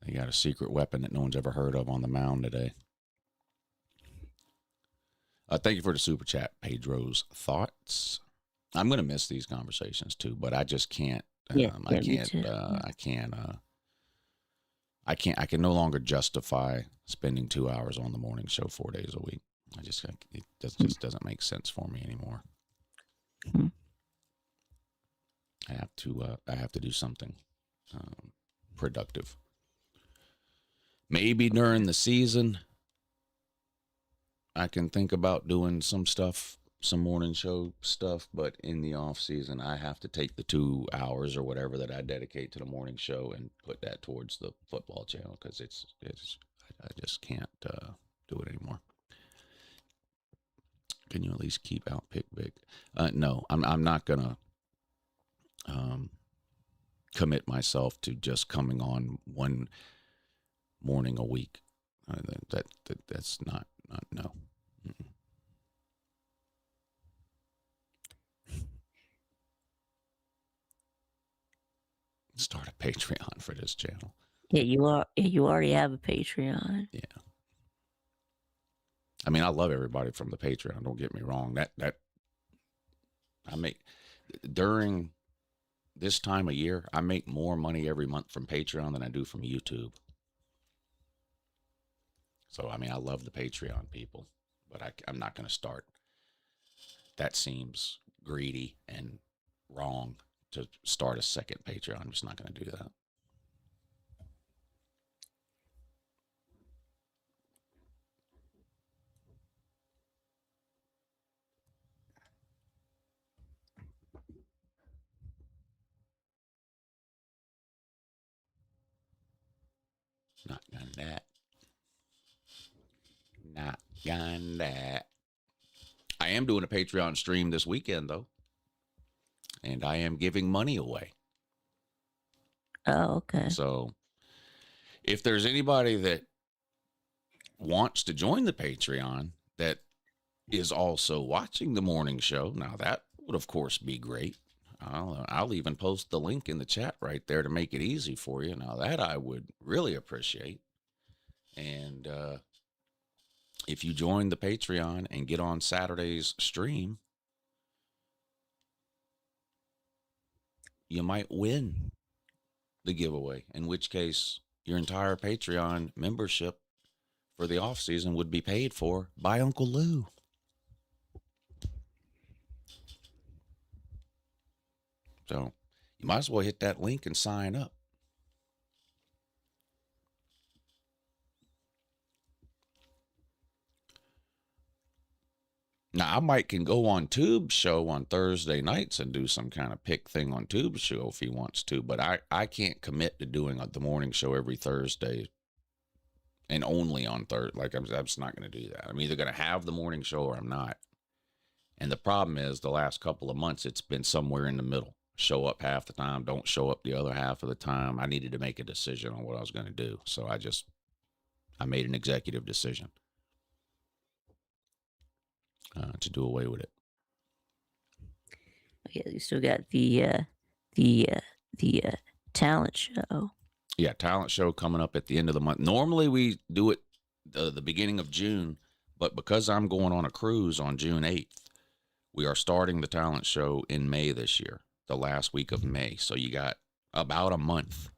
They got a secret weapon that no one's ever heard of on the mound today. Thank you for the super chat, Pedro's thoughts. I'm going to miss these conversations too, but I just can't. I can no longer justify spending 2 hours on the morning show 4 days a week. It just doesn't make sense for me anymore. I have to do something productive. Maybe during the season, I can think about doing some stuff, some morning show stuff, but in the off season, I have to take the 2 hours or whatever that I dedicate to the morning show and put that towards the football channel because I just can't do it anymore. Can you at least keep out Pick Vic? No, I'm not gonna commit myself to just coming on one morning a week. That's not no. Mm-mm. Start a Patreon for this channel. Yeah, you already have a Patreon. Yeah. I mean, I love everybody from the Patreon. Don't get me wrong. That I make during this time of year, I make more money every month from Patreon than I do from YouTube. So, I mean, I love the Patreon people, but I'm not going to start. That seems greedy and wrong to start a second Patreon. I'm just not going to do that. Not gonna that. Not gonna that. I am doing a Patreon stream this weekend, though. And I am giving money away. Oh, okay. So if there's anybody that wants to join the Patreon that is also watching the morning show, now that would, of course, be great. I'll even post the link in the chat right there to make it easy for you. Now that I would really appreciate. And if you join the Patreon and get on Saturday's stream, you might win the giveaway, in which case your entire Patreon membership for the off season would be paid for by Uncle Lou. So you might as well hit that link and sign up. Now, I can go on Tube show on Thursday nights and do some kind of pick thing on Tube show if he wants to, but I can't commit to doing the morning show every Thursday and only on Thursday. Like, I'm just not going to do that. I'm either going to have the morning show or I'm not. And the problem is the last couple of months, it's been somewhere in the middle. Show up half the time, don't show up the other half of the time. I needed to make a decision on what I was going to do. So I made an executive decision to do away with it. Yeah, you still got the talent show. Yeah, talent show coming up at the end of the month. Normally we do it the beginning of June, but because I'm going on a cruise on June 8th, we are starting the talent show in May this year, the last week of May. So you got about a month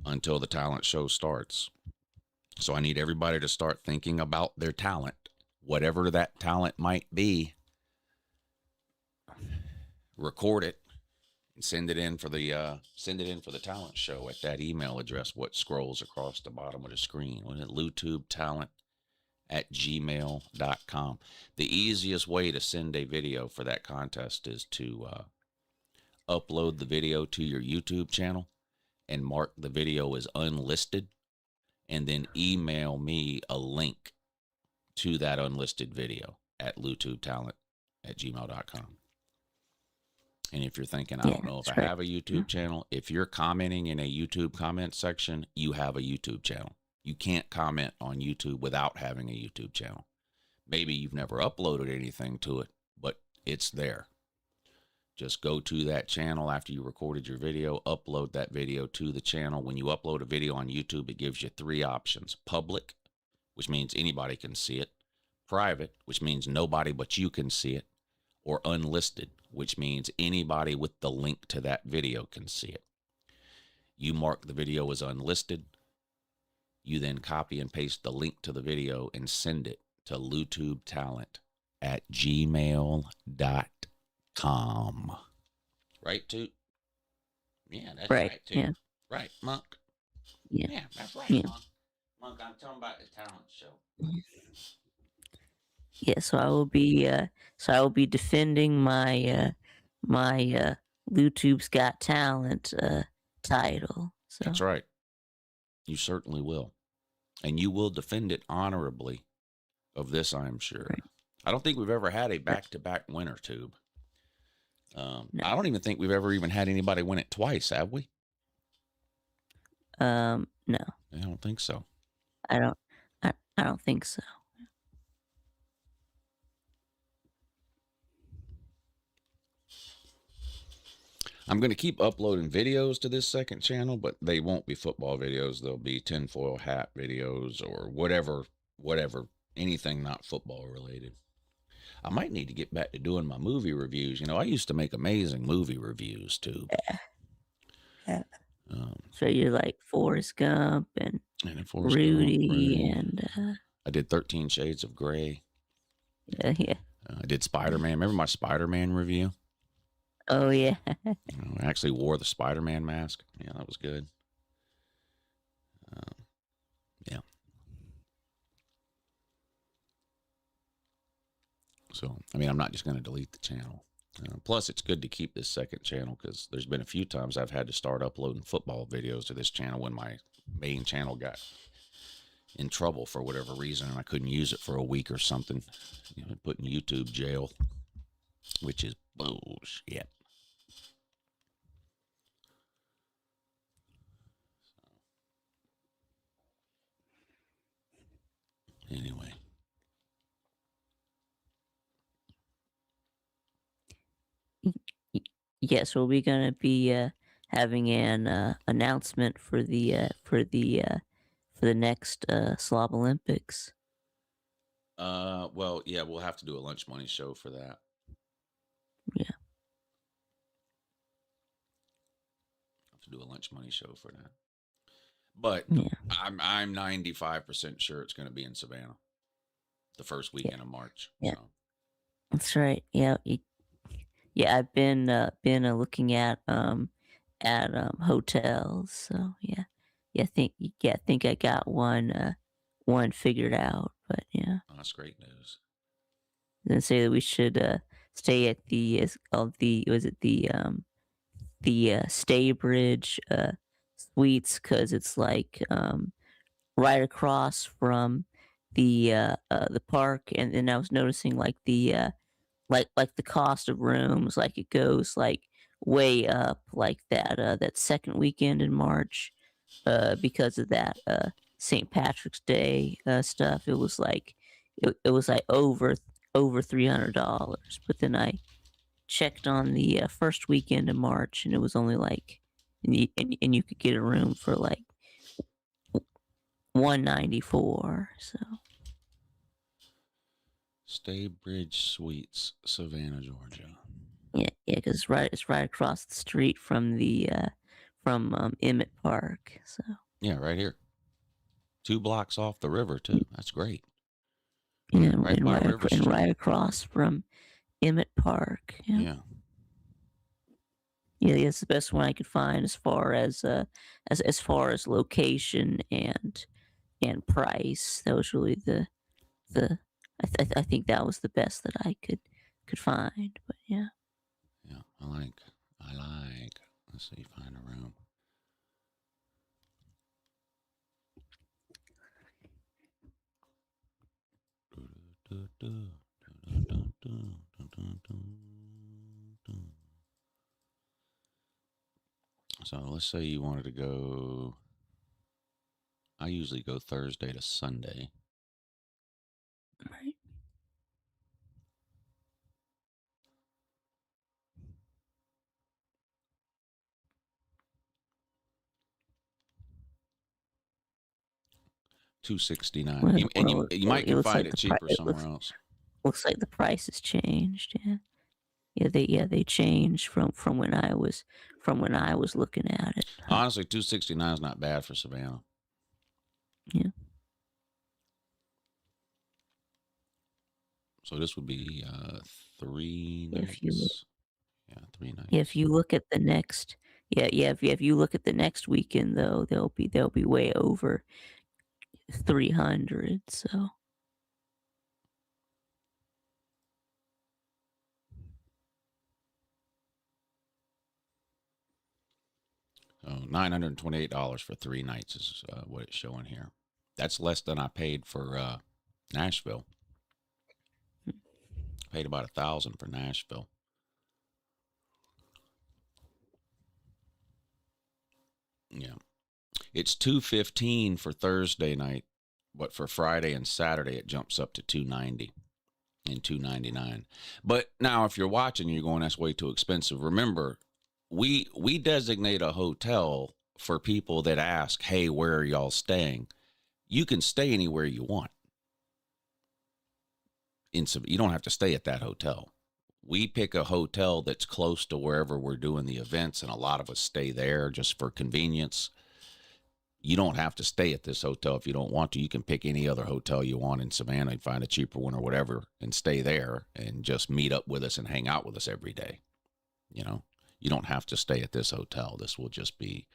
until the talent show starts. So I need everybody to start thinking about their talent, whatever that talent might be. record it, and send it in for the talent show at that email address. What scrolls across the bottom of the screen? What is it? LoutubeTalent@gmail.com. The easiest way to send a video for that contest is to upload the video to your YouTube channel and mark the video as unlisted, and then email me a link to that unlisted video at LoutubeTalent@gmail.com. And if you're thinking, I don't know if I have a YouTube channel, if you're commenting in a YouTube comment section, you have a YouTube channel. You can't comment on YouTube without having a YouTube channel. Maybe you've never uploaded anything to it, but it's there. Just go to that channel after you recorded your video, upload that video to the channel. When you upload a video on YouTube, it gives you 3 options. Public, which means anybody can see it. Private, which means nobody but you can see it. Or unlisted, which means anybody with the link to that video can see it. You mark the video as unlisted. You then copy and paste the link to the video and send it to LoutubeTalent@gmail.com. Right, Toot? Yeah, that's right, Toot. Yeah. Right, Monk? Yeah. That's right, Yeah. Monk. Monk, I'm talking about the talent show. Yeah, so I will be defending my YouTube's Got Talent title. So That's right. You certainly will. And you will defend it honorably of this, I'm sure. Right. I don't think we've ever had a back-to-back winner, Tube. No. I don't even think we've ever even had anybody win it twice, have we? No, I don't think so. I don't think so. I'm going to keep uploading videos to this second channel, but they won't be football videos. They'll be tinfoil hat videos or whatever, anything not football related. I might need to get back to doing my movie reviews. You know, I used to make amazing movie reviews too. Yeah. So you're like Forrest Gump and Forrest Rudy Gump, and I did 13 Shades of Grey. yeah. I did Spider-Man. Remember my Spider-Man review? Oh yeah. I actually wore the Spider-Man mask. Yeah, that was good. Yeah. So, I mean, I'm not just going to delete the channel. Plus, it's good to keep this second channel because there's been a few times I've had to start uploading football videos to this channel when my main channel got in trouble for whatever reason and I couldn't use it for a week or something. You know, put in YouTube jail, which is bullshit. Anyway. Yes, well, we're gonna be having an announcement for the next Slob Olympics. Well, yeah, we'll have to do a lunch money show for that. Yeah. Have to do a lunch money show for that. But Yeah. I'm 95% sure it's going to be in Savannah, the first weekend of March. Yeah. So. That's right. Yeah. Yeah, I've been looking at hotels. So yeah. I think I got one figured out. But yeah. Oh, that's great news. Then say that we should stay at the Staybridge Suites because it's like right across from the park, and then I was noticing like the cost of rooms, like it goes like way up, like that second weekend in March, because of that St. Patrick's Day stuff. It was like over $300, but then I checked on the first weekend of March, and it was only like, and you could get a room for like $194. So Staybridge Suites, Savannah, Georgia. yeah, because it's right across the street from the Emmett Park. So Yeah, right here. 2 blocks off the river too. That's great. yeah, Right by River Street. right across from Emmett Park. Yeah. Yeah. Yeah, it's the best one I could find as far as as far as location and price. That was really the I think that was the best that I could find. But yeah. Yeah, I like. Let's see, find a room. So let's say you wanted to go. I usually go Thursday to Sunday. Right. $269, Well, and well, you well, might it can looks find like it cheaper it somewhere else. looks like the price has changed. Yeah. They changed from when I was looking at it. Huh. Honestly, $269 is not bad for Savannah. Yeah. So this would be 3 If you nights. Yeah, 3 nights. if you look at the next if you look at the next weekend though, they'll be way over 300. So $928 for 3 nights is what it's showing here. That's less than I paid for Nashville. Paid about $1,000 for Nashville. Yeah, it's $215 for Thursday night, but for Friday and Saturday it jumps up to $290 and $299. But now, if you're watching, you're going, that's way too expensive. Remember, we designate a hotel for people that ask, hey, where are y'all staying? You can stay anywhere you want. You don't have to stay at that hotel. We pick a hotel that's close to wherever we're doing the events, and a lot of us stay there just for convenience. You don't have to stay at this hotel if you don't want to. You can pick any other hotel you want in Savannah and find a cheaper one or whatever and stay there and just meet up with us and hang out with us every day. You know, you don't have to stay at this hotel. This will just be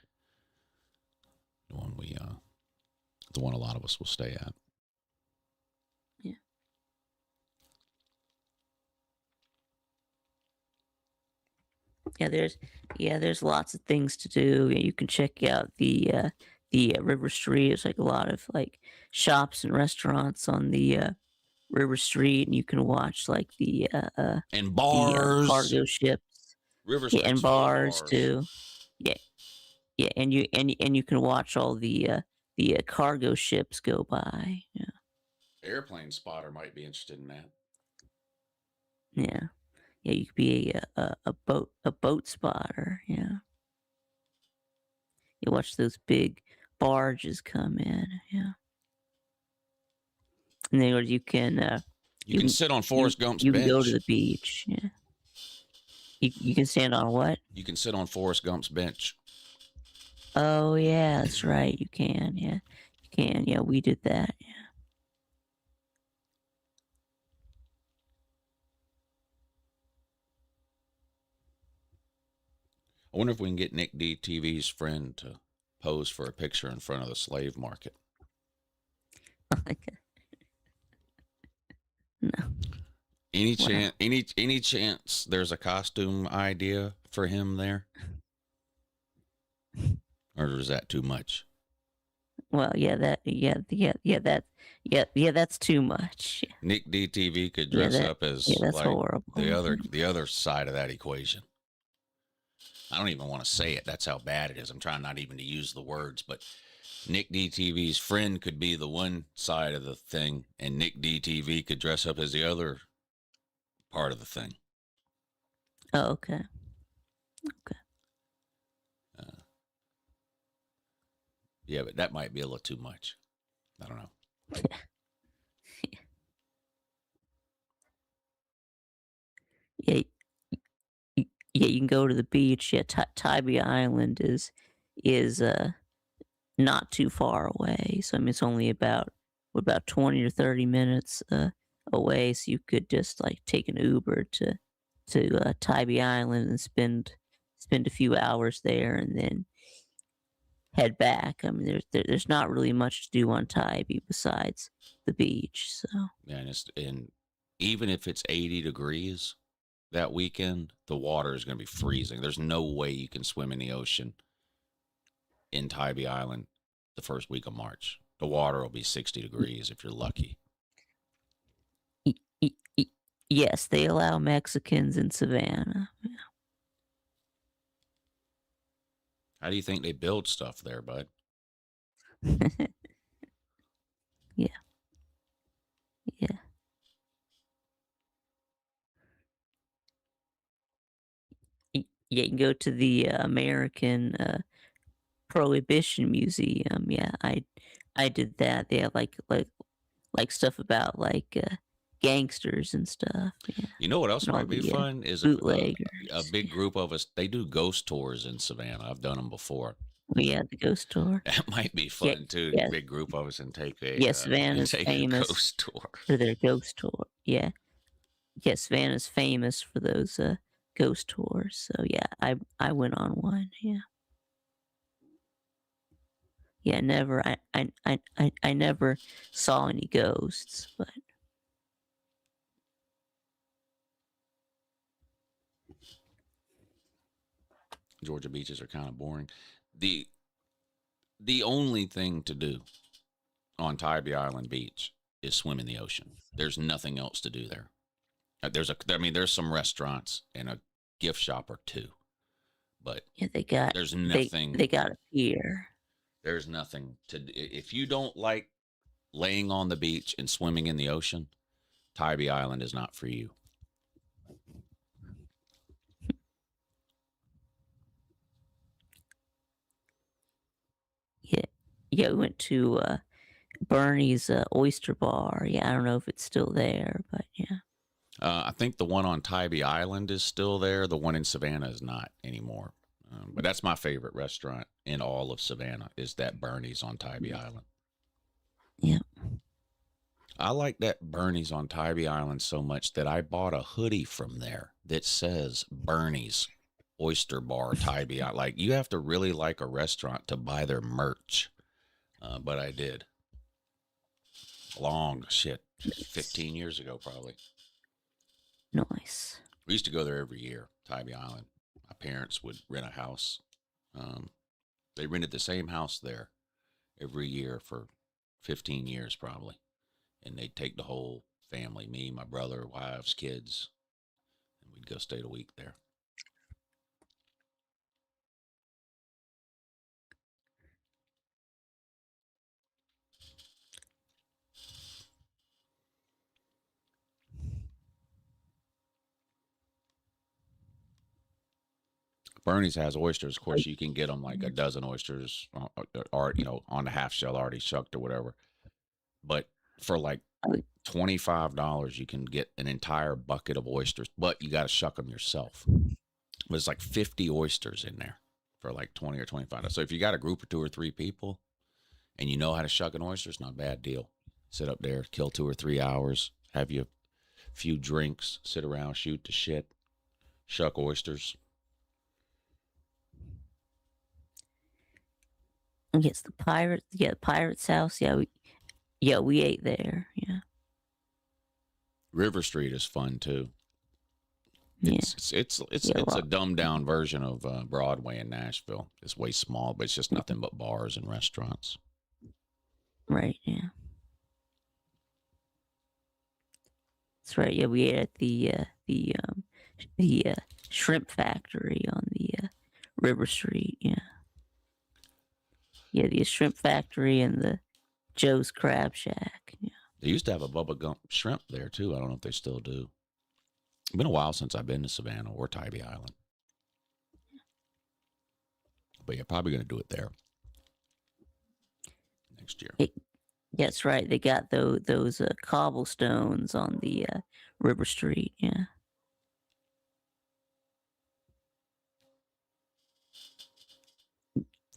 the one the one a lot of us will stay at. yeah. There's lots of things to do. You can check out the River Street. It's like a lot of like shops and restaurants on the River Street, and you can watch like And the bars. cargo ships. River Yeah, Street's and full of bars bars. too. Yeah, yeah, and you can watch all the cargo ships go by. Yeah, Airplane spotter might be interested in that. yeah, yeah. You could be a boat spotter. Yeah, you watch those big barges come in. Yeah, and then you can You can sit on Forrest Gump's you can go to bench. the beach. Yeah, you can stand on what? You can sit on Forrest Gump's bench. Oh yeah, that's right. You can. Yeah, you can. Yeah, we did that. Yeah. I wonder if we can get Nick DTV's friend to pose for a picture in front of the slave market. No. Any chance? Any chance there's a costume idea for him there, or is that too much? Well, that's too much. Nick DTV could Yeah, dress up as that's like horrible. the other side of that equation. I don't even want to say it. That's how bad it is. I'm trying not even to use the words, but Nick DTV's friend could be the one side of the thing, and Nick DTV could dress up as the other part of the thing. Oh, okay. Okay. Yeah, but that might be a little too much. I don't know. Yeah, yeah. You can go to the beach. Yeah, Tybee Island is not too far away. So I mean, it's only about 20 or 30 minutes away. So you could just like take an Uber to Tybee Island and spend spend a few hours there, and then head back. I mean, there's not really much to do on Tybee besides the beach. So Yeah, and even if it's 80 degrees that weekend, the water is going to be freezing. There's no way you can swim in the ocean in Tybee Island the first week of March. The water will be 60 degrees if you're lucky. y- y- y- yes, they allow Mexicans in Savannah. How do you think they build stuff there, bud? Yeah, yeah. Yeah, you can go to the American Prohibition Museum. Yeah, I did that. They have like stuff about like gangsters and stuff. Yeah, You know what else and all might be the fun is a bootleggers. big group of us. They do ghost tours in Savannah. I've done them before. Oh, yeah, the ghost tour. That might be Yeah, fun too. yeah, Big group of us and take yeah. a Savannah's famous ghost tour. for their ghost tour. Yeah, yeah. Savannah's famous for those ghost tours. So yeah, I went on one. Yeah. Yeah, never. I never saw any ghosts, but Georgia beaches are kind of boring. The the only thing to do on Tybee Island Beach is swim in the ocean. There's nothing else to do there. There's some restaurants and a gift shop or two, but yeah, they got there's they nothing. they got a pier. There's nothing to. If you don't like laying on the beach and swimming in the ocean, Tybee Island is not for you. Yeah, yeah. We went to Bernie's Oyster Bar. Yeah, I don't know if it's still there, but yeah. I think the one on Tybee Island is still there. The one in Savannah is not anymore. But that's my favorite restaurant in all of Savannah is that Bernie's on Tybee Island. Yeah. I like that Bernie's on Tybee Island so much that I bought a hoodie from there that says Bernie's Oyster Bar Tybee Island. Like, you have to really like a restaurant to buy their merch. But I did. 15 years ago, probably. Nice. We used to go there every year, Tybee Island. My parents would rent a house. They rented the same house there every year for 15 years, probably. And they'd take the whole family, me, my brother, wives, kids, and we'd go stay a week there. Bernie's has oysters. Of course, you can get them like a dozen oysters, or on the half shell already shucked or whatever. But for like $25, you can get an entire bucket of oysters, but you got to shuck them yourself. But it's like 50 oysters in there for like 20 or $25. So if you got a group of 2 or 3 people and you know how to shuck an oyster, it's not a bad deal. Sit up there, kill 2 or 3 hours, have you a few drinks, sit around, shoot the shit, shuck oysters. Yes, the pirate. Yeah, the pirate's house. Yeah, we ate there. Yeah. River Street is fun too. Yeah. It's Yeah, a dumbed down version of Broadway in Nashville. It's way small, but it's just nothing but bars and restaurants. Right. Yeah. That's right. Yeah, we ate at the shrimp factory on the River Street. Yeah. Yeah, the shrimp factory and the Joe's Crab Shack. Yeah. They used to have a Bubba Gump shrimp there too. I don't know if they still do. It's been a while since I've been to Savannah or Tybee Island. But you're probably going to do it there next year. That's right. They got those cobblestones on the River Street. Yeah.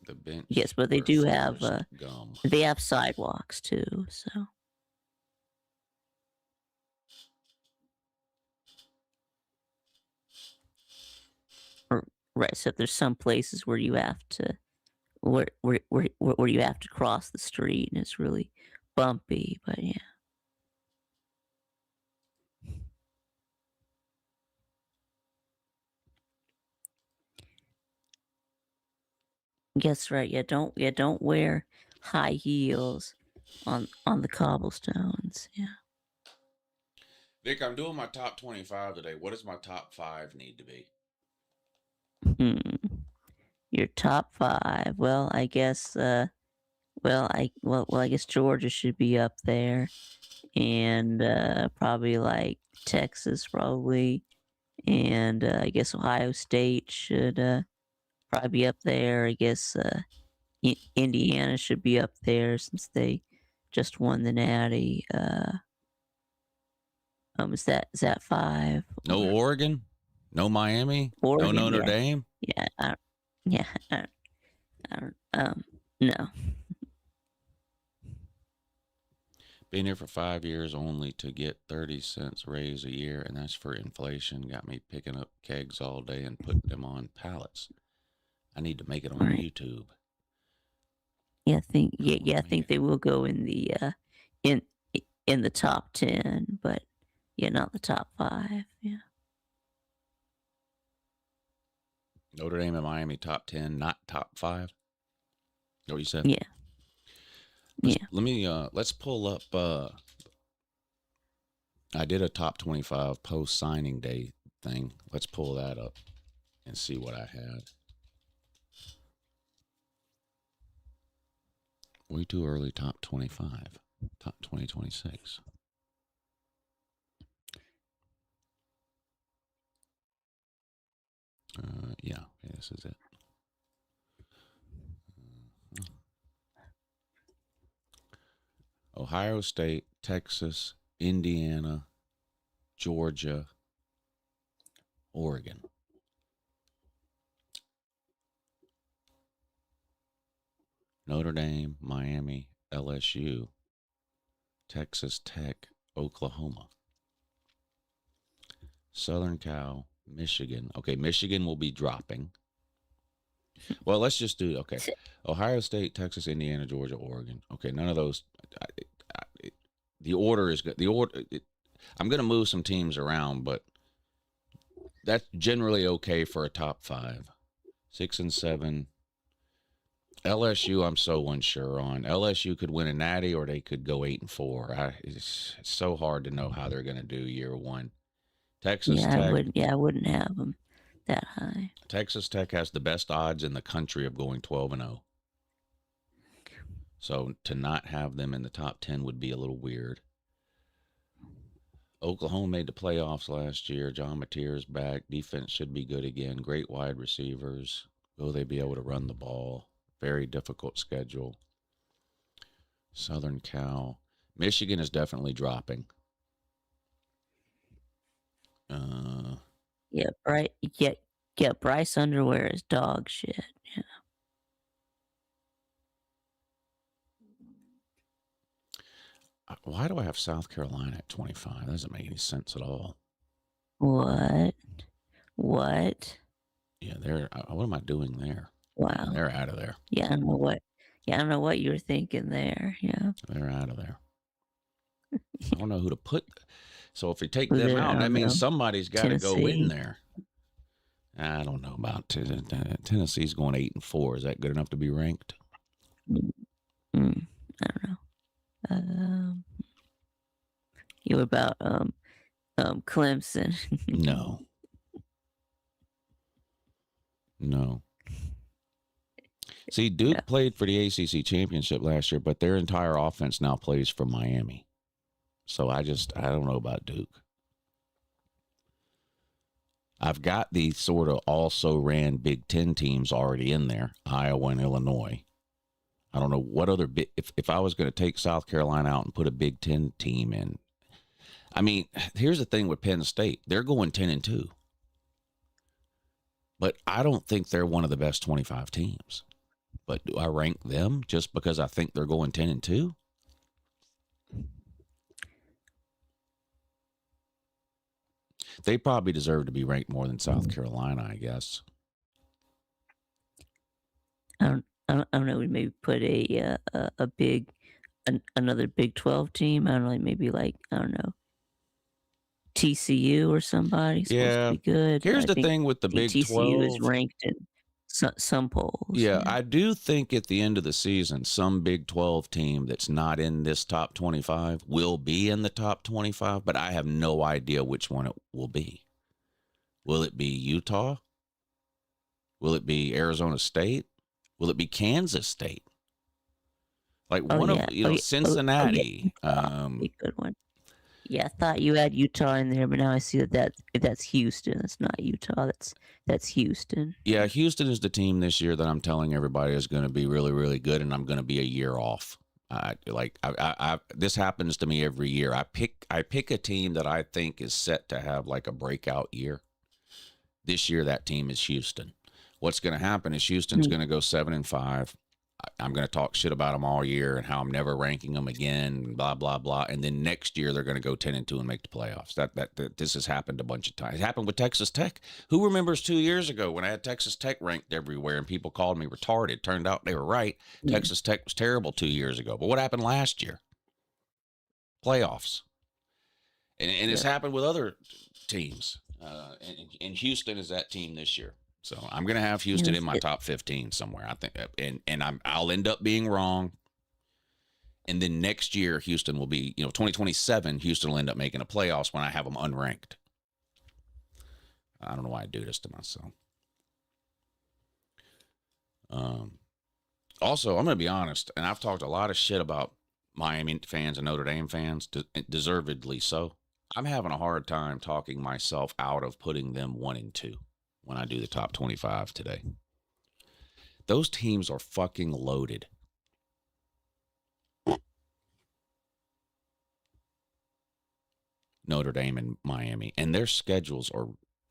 The bench. Yes, but they do have gum. they have sidewalks too. So. Right. So if there's some places where you have to where you have to cross the street and it's really bumpy, but yeah. Guess right. Don't wear high heels on the cobblestones. Yeah. Vic, I'm doing my top 25 today. What does my top 5 need to be? Your top 5. Well, I guess I guess Georgia should be up there, and probably like Texas, probably, and I guess Ohio State should probably be up there. I guess Indiana should be up there since they just won the Natty. Is that 5? No Oregon? No Miami? Oregon, no Notre yeah. Dame? Yeah, I don't, no. Been here for 5 years only to get 30 cents raise a year, and that's for inflation. Got me picking up kegs all day and putting them on pallets. I need to make it on Right. YouTube. Yeah, I think they will go in the in in the top 10, but yeah, not the top 5. Yeah. Notre Dame and Miami top 10, not top 5. Is that what you said? Yeah. Let's pull up. I did a top 25 post signing day thing. Let's pull that up and see what I had. Way too early, top 25. Top 2026. Yeah, this is it. Ohio State, Texas, Indiana, Georgia, Oregon. Notre Dame, Miami, LSU, Texas Tech, Oklahoma, Southern Cal, Michigan. Okay, Michigan will be dropping. Well, let's just do, okay. Ohio State, Texas, Indiana, Georgia, Oregon. Okay, none of those. The order is good. I'm going to move some teams around, but that's generally okay for a top 5. 6 and 7. LSU, I'm so unsure on. LSU could win a Natty, or they could go 8 and 4. It's so hard to know how they're going to do year one. Texas Tech. I wouldn't have them that high. Texas Tech has the best odds in the country of going 12 and 0. So to not have them in the top 10 would be a little weird. Oklahoma made the playoffs last year. John Mateer's back. Defense should be good again. Great wide receivers. Will they be able to run the ball? Very difficult schedule. Southern Cal. Michigan is definitely dropping. Bryce Underwear is dog shit. Yeah. Why do I have South Carolina at 25? That doesn't make any sense at all. What? Yeah, what am I doing there? Wow. Yeah, they're out of there. Yeah, I don't know what. Yeah, I don't know what you were thinking there. Yeah. They're out of there. I don't know who to put. So if you take them out, that means somebody's got to go in there. I don't know about Tennessee's going 8 and 4. Is that good enough to be ranked? I don't know. You about Clemson? No. See, Duke played for the ACC championship last year, but their entire offense now plays for Miami. So I don't know about Duke. I've got the sort of also ran Big Ten teams already in there, Iowa and Illinois. I don't know what other if I was going to take South Carolina out and put a Big Ten team in. I mean, here's the thing with Penn State. They're going 10 and 2. But I don't think they're one of the best 25 teams. But do I rank them just because I think they're going 10 and 2? They probably deserve to be ranked more than South Carolina, I guess. I don't know. We maybe put a big another Big 12 team. I don't know, like maybe like I don't know TCU or somebody supposed to Yeah. be good. Here's I the think thing with the Big TCU is 12. ranked in some polls. Yeah, Yeah. I do think at the end of the season, some Big 12 team that's not in this top 25 will be in the top 25, but I have no idea which one it will be. Will it be Utah? Will it be Arizona State? Will it be Kansas State? Like Oh one of, yeah. Oh yeah. Oh yeah. Cincinnati. Utah, a good one. Yeah, I thought you had Utah in there, but now I see that's Houston. That's not Utah. That's Houston. Yeah, Houston is the team this year that I'm telling everybody is going to be really, really good, and I'm going to be a year off. This happens to me every year. I pick a team that I think is set to have like a breakout year. This year, that team is Houston. What's going to happen is Houston's going to go 7-5. I'm going to talk shit about them all year and how I'm never ranking them again, blah blah blah. And then next year they're going to go 10-2 and make the playoffs. That this has happened a bunch of times. It happened with Texas Tech. Who remembers 2 years ago when I had Texas Tech ranked everywhere and people called me retarded? Turned out they were right. Yeah. Texas Tech was terrible 2 years ago. But what happened last year? Playoffs. And it's happened with other teams. And Houston is that team this year. So I'm going to have Houston in my top 15 somewhere, I think, and I'll end up being wrong. And then next year, Houston will be, 2027, Houston will end up making a playoffs when I have them unranked. I don't know why I do this to myself. Also, I'm going to be honest, and I've talked a lot of shit about Miami fans and Notre Dame fans, deservedly so. I'm having a hard time talking myself out of putting them 1 and 2. When I do the top 25 today. Those teams are fucking loaded. Notre Dame and Miami. And their schedules are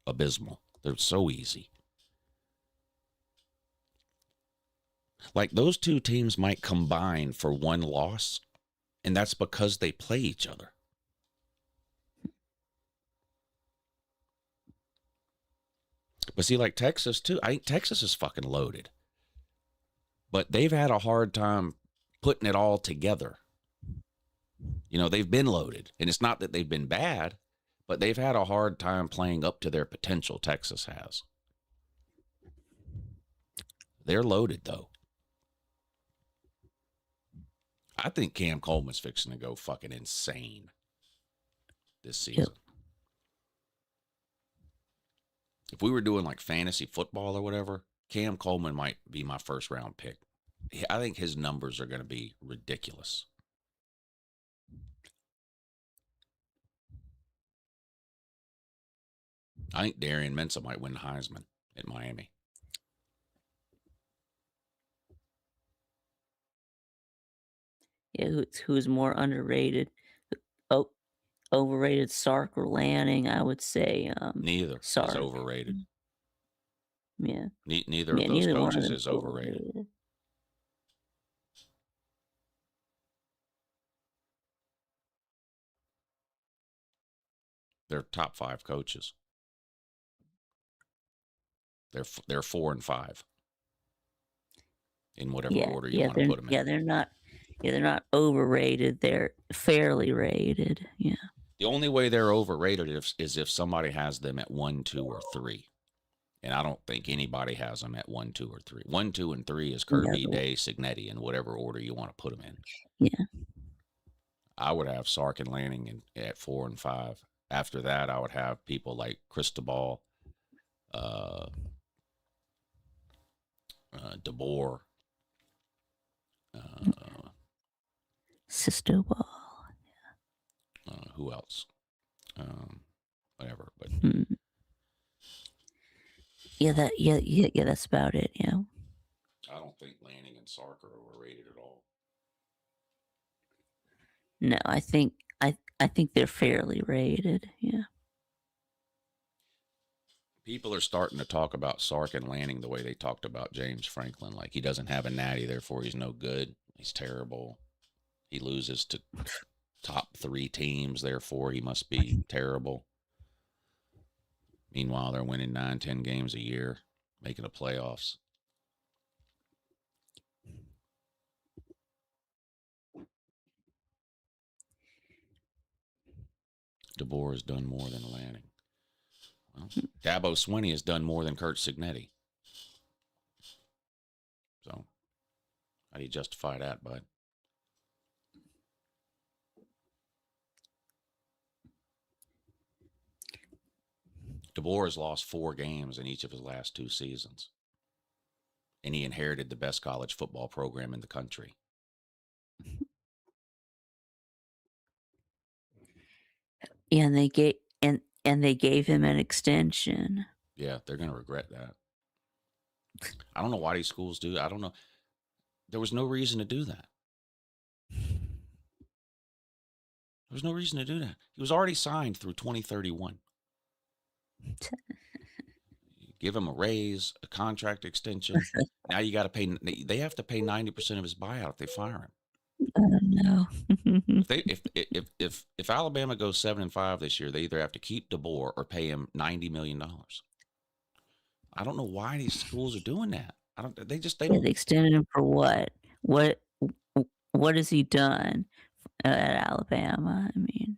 abysmal. They're so easy. Like those two teams might combine for 1 loss, and that's because they play each other. But see, like Texas, too. I think Texas is fucking loaded. But they've had a hard time putting it all together. They've been loaded. And it's not that they've been bad, but they've had a hard time playing up to their potential, Texas has. They're loaded, though. I think Cam Coleman's fixing to go fucking insane this season. Yep. If we were doing like fantasy football or whatever, Cam Coleman might be my first round pick. I think his numbers are going to be ridiculous. I think Darian Mensah might win the Heisman at Miami. Yeah, who's more underrated? Oh, overrated, Sark or Lanning? I would say neither Sark is overrated. Yeah. Neither of those coaches is overrated. They're top 5 coaches. They're 4 and 5 in whatever order you want to put them in. Yeah, they're not overrated. They're fairly rated. Yeah. The only way they're overrated is if somebody has them at 1, 2, or 3. And I don't think anybody has them at 1, 2, or 3. 1, 2, and 3 is Kirby, Day, Cignetti, in whatever order you want to put them in. Yeah. I would have Sark and Lanning at 4 and 5. After that, I would have people like Cristobal, DeBoer, Sistobal. Who else? Whatever. But yeah, that's about it. Yeah. I don't think Lanning and Sark are overrated at all. No, I think they're fairly rated. Yeah. People are starting to talk about Sark and Lanning the way they talked about James Franklin. Like he doesn't have a natty, therefore he's no good. He's terrible. He loses to top 3 teams, therefore he must be terrible. Meanwhile, they're winning 9-10 games a year, making the playoffs. DeBoer has done more than Lanning. Well, Dabo Swinney has done more than Kurt Signetti. So, how do you justify that, bud? DeBoer has lost 4 games in each of his last 2 seasons. And he inherited the best college football program in the country. And they gave him an extension. Yeah, they're going to regret that. I don't know why these schools do. I don't know. There was no reason to do that. There was no reason to do that. He was already signed through 2031. Give him a raise, a contract extension. Now you got to pay. They have to pay 90% of his buyout if they fire him. I don't know. If Alabama goes 7-5 this year, they either have to keep DeBoer or pay him $90 million. I don't know why these schools are doing that. They don't. They extended him for what? What has he done at Alabama? I mean,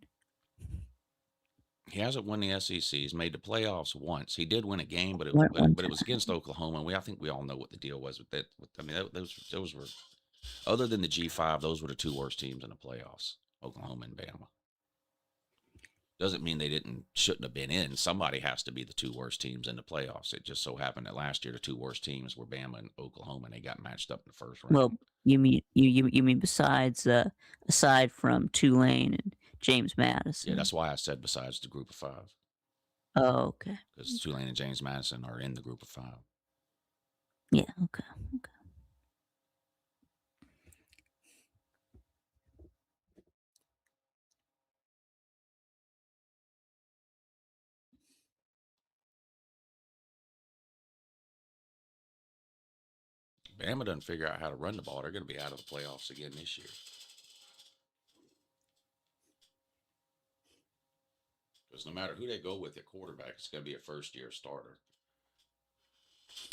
He hasn't won the SEC. He's made the playoffs once. He did win a game, but it One was against Oklahoma. And I think we all know what the deal was with that. I mean, those were, other than the G5, those were the 2 worst teams in the playoffs, Oklahoma and Bama. Doesn't mean they shouldn't have been in. Somebody has to be the 2 worst teams in the playoffs. It just so happened that last year the 2 worst teams were Bama and Oklahoma, and they got matched up in the first round. well, you mean besides aside from Tulane and James Madison? Yeah, that's why I said besides the group of 5. Oh, okay. Because Tulane and James Madison are in the group of 5. Yeah. Okay. Bama doesn't figure out how to run the ball. They're going to be out of the playoffs again this year. Because no matter who they go with at quarterback, it's going to be a first-year starter.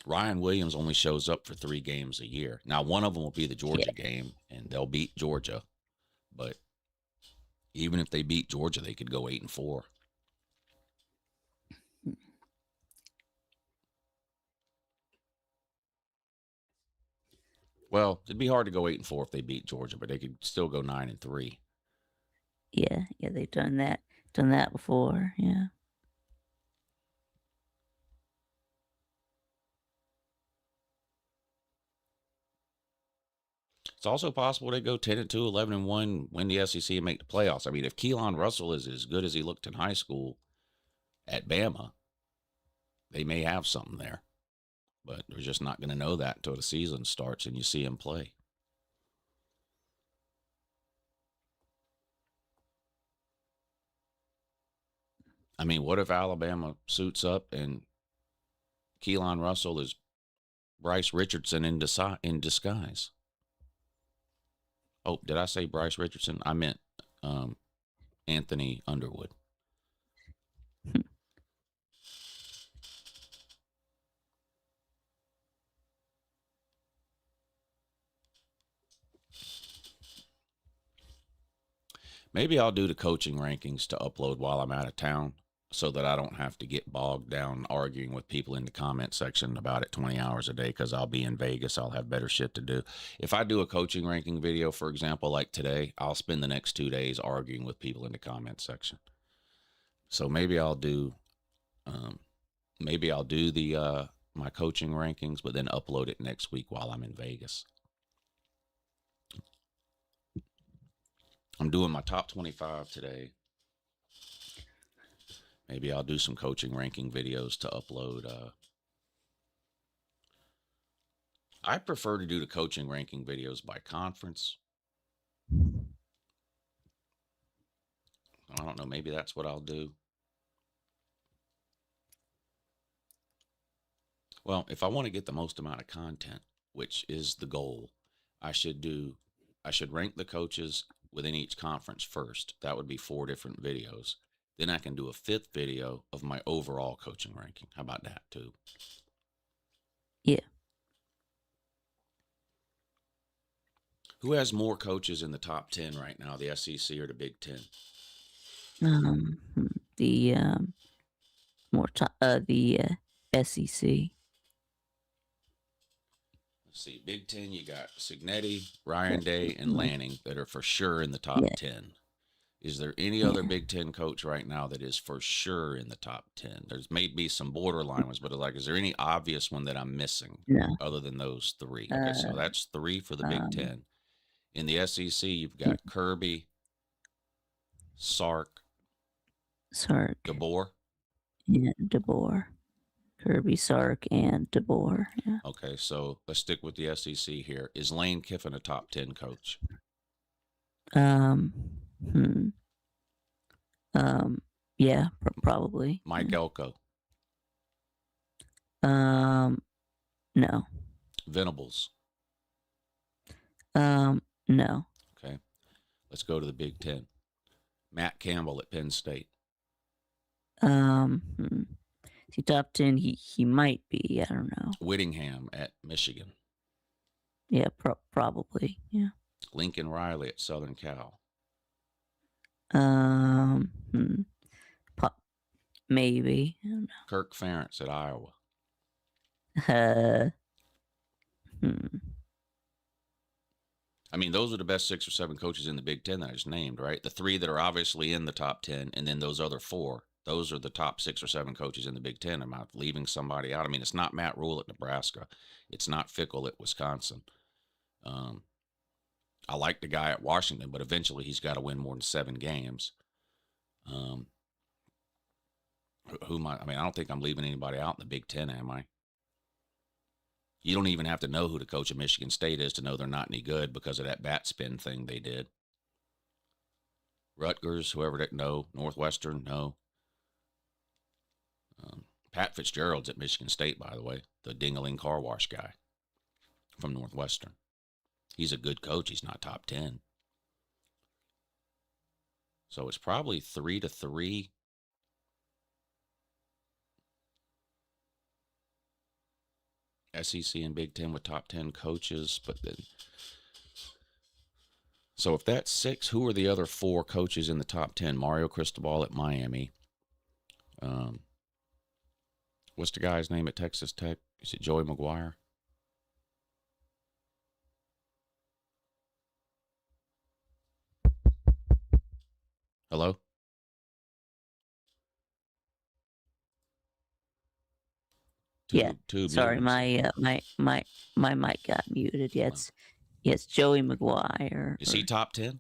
Ryan Williams only shows up for 3 games a year. Now, one of them will be the Georgia game, and they'll beat Georgia. But even if they beat Georgia, they could go 8-4. Well, it'd be hard to go 8-4 if they beat Georgia, but they could still go 9-3. Yeah. They've done that before. Yeah. It's also possible they go 10-2, 11-1, win the SEC, and make the playoffs. I mean, if Keelan Russell is as good as he looked in high school at Bama, they may have something there. But they're just not going to know that until the season starts and you see him play. I mean, what if Alabama suits up and Keelan Russell is Bryce Richardson in disguise? Oh, did I say Bryce Richardson? I meant Anthony Underwood. Maybe I'll do the coaching rankings to upload while I'm out of town so that I don't have to get bogged down arguing with people in the comment section about it 20 hours a day because I'll be in Vegas. I'll have better shit to do. If I do a coaching ranking video, for example, like today, I'll spend the next 2 days arguing with people in the comment section. So maybe I'll do the my coaching rankings, but then upload it next week while I'm in Vegas. I'm doing my top 25 today. Maybe I'll do some coaching ranking videos to upload. I prefer to do the coaching ranking videos by conference. I don't know. Maybe that's what I'll do. Well, if I want to get the most amount of content, which is the goal, I should rank the coaches within each conference first. That would be 4 different videos. Then I can do a 5th video of my overall coaching ranking. How about that too? Yeah. Who has more coaches in the top 10 right now, the SEC or the Big Ten? The SEC. Let's see. Big Ten, you got Signetti, Ryan Day, and Lanning that are for sure in the top 10. Is there any other Big Ten coach right now that is for sure in the top 10? There's maybe some borderline ones, but like, is there any obvious one that I'm missing other than those three? Okay, so that's 3 for the Big Ten. In the SEC, you've got Kirby, Sark, DeBoer. Yeah, DeBoer. Kirby, Sark, and DeBoer. Yeah. Okay, so let's stick with the SEC here. Is Lane Kiffin a top 10 coach? Yeah, probably. Mike Elko. No. Venables. No. Okay, let's go to the Big Ten. Matt Campbell at Penn State. See, top 10, he might be. I don't know. Whittingham at Michigan. Yeah, probably. Yeah. Lincoln Riley at Southern Cal. Maybe. I don't Kirk Ferentz at Iowa. know. I mean, those are the best 6 or 7 coaches in the Big Ten that I just named, right? The 3 that are obviously in the top 10, and then those other 4. Those are the top 6 or 7 coaches in the Big Ten. Am I leaving somebody out? I mean, it's not Matt Rule at Nebraska. It's not Fickle at Wisconsin. I like the guy at Washington, but eventually he's got to win more than 7 games. Who am I? I mean, I don't think I'm leaving anybody out in the Big Ten, am I? You don't even have to know who the coach of Michigan State is to know they're not any good because of that bat spin thing they did. Rutgers, whoever that, no. Northwestern, no. Pat Fitzgerald's at Michigan State, by the way, the ding-a-ling car wash guy from Northwestern. He's a good coach. He's not top 10. So it's probably 3-3. SEC and Big Ten with top 10 coaches, but then. So if that's 6, who are the other 4 coaches in the top 10? Mario Cristobal at Miami. What's the guy's name at Texas Tech? Is it Joey McGuire? Hello? Sorry, my mic got muted. Yeah, it's Joey McGuire. Is he top 10?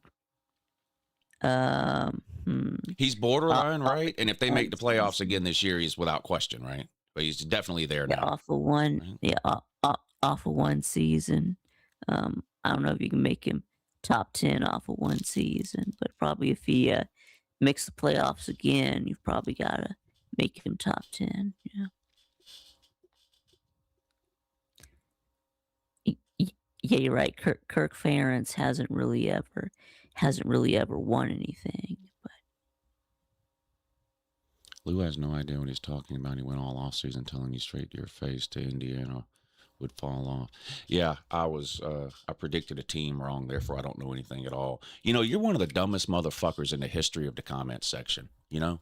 He's borderline, right? And if they make the playoffs again this year, he's without question, right? But he's definitely there now. Off of one, right? Off of one season. I don't know if you can make him top 10 off of one season, but probably if he makes the playoffs again, you've probably got to make him top 10. Yeah. Yeah, you're right. Kirk Ferentz hasn't really ever won anything. But Lou has no idea what he's talking about. He went all off season telling you straight to your face to Indiana would fall off. Yeah, I predicted a team wrong, therefore I don't know anything at all. You know, you're one of the dumbest motherfuckers in the history of the comment section, you know?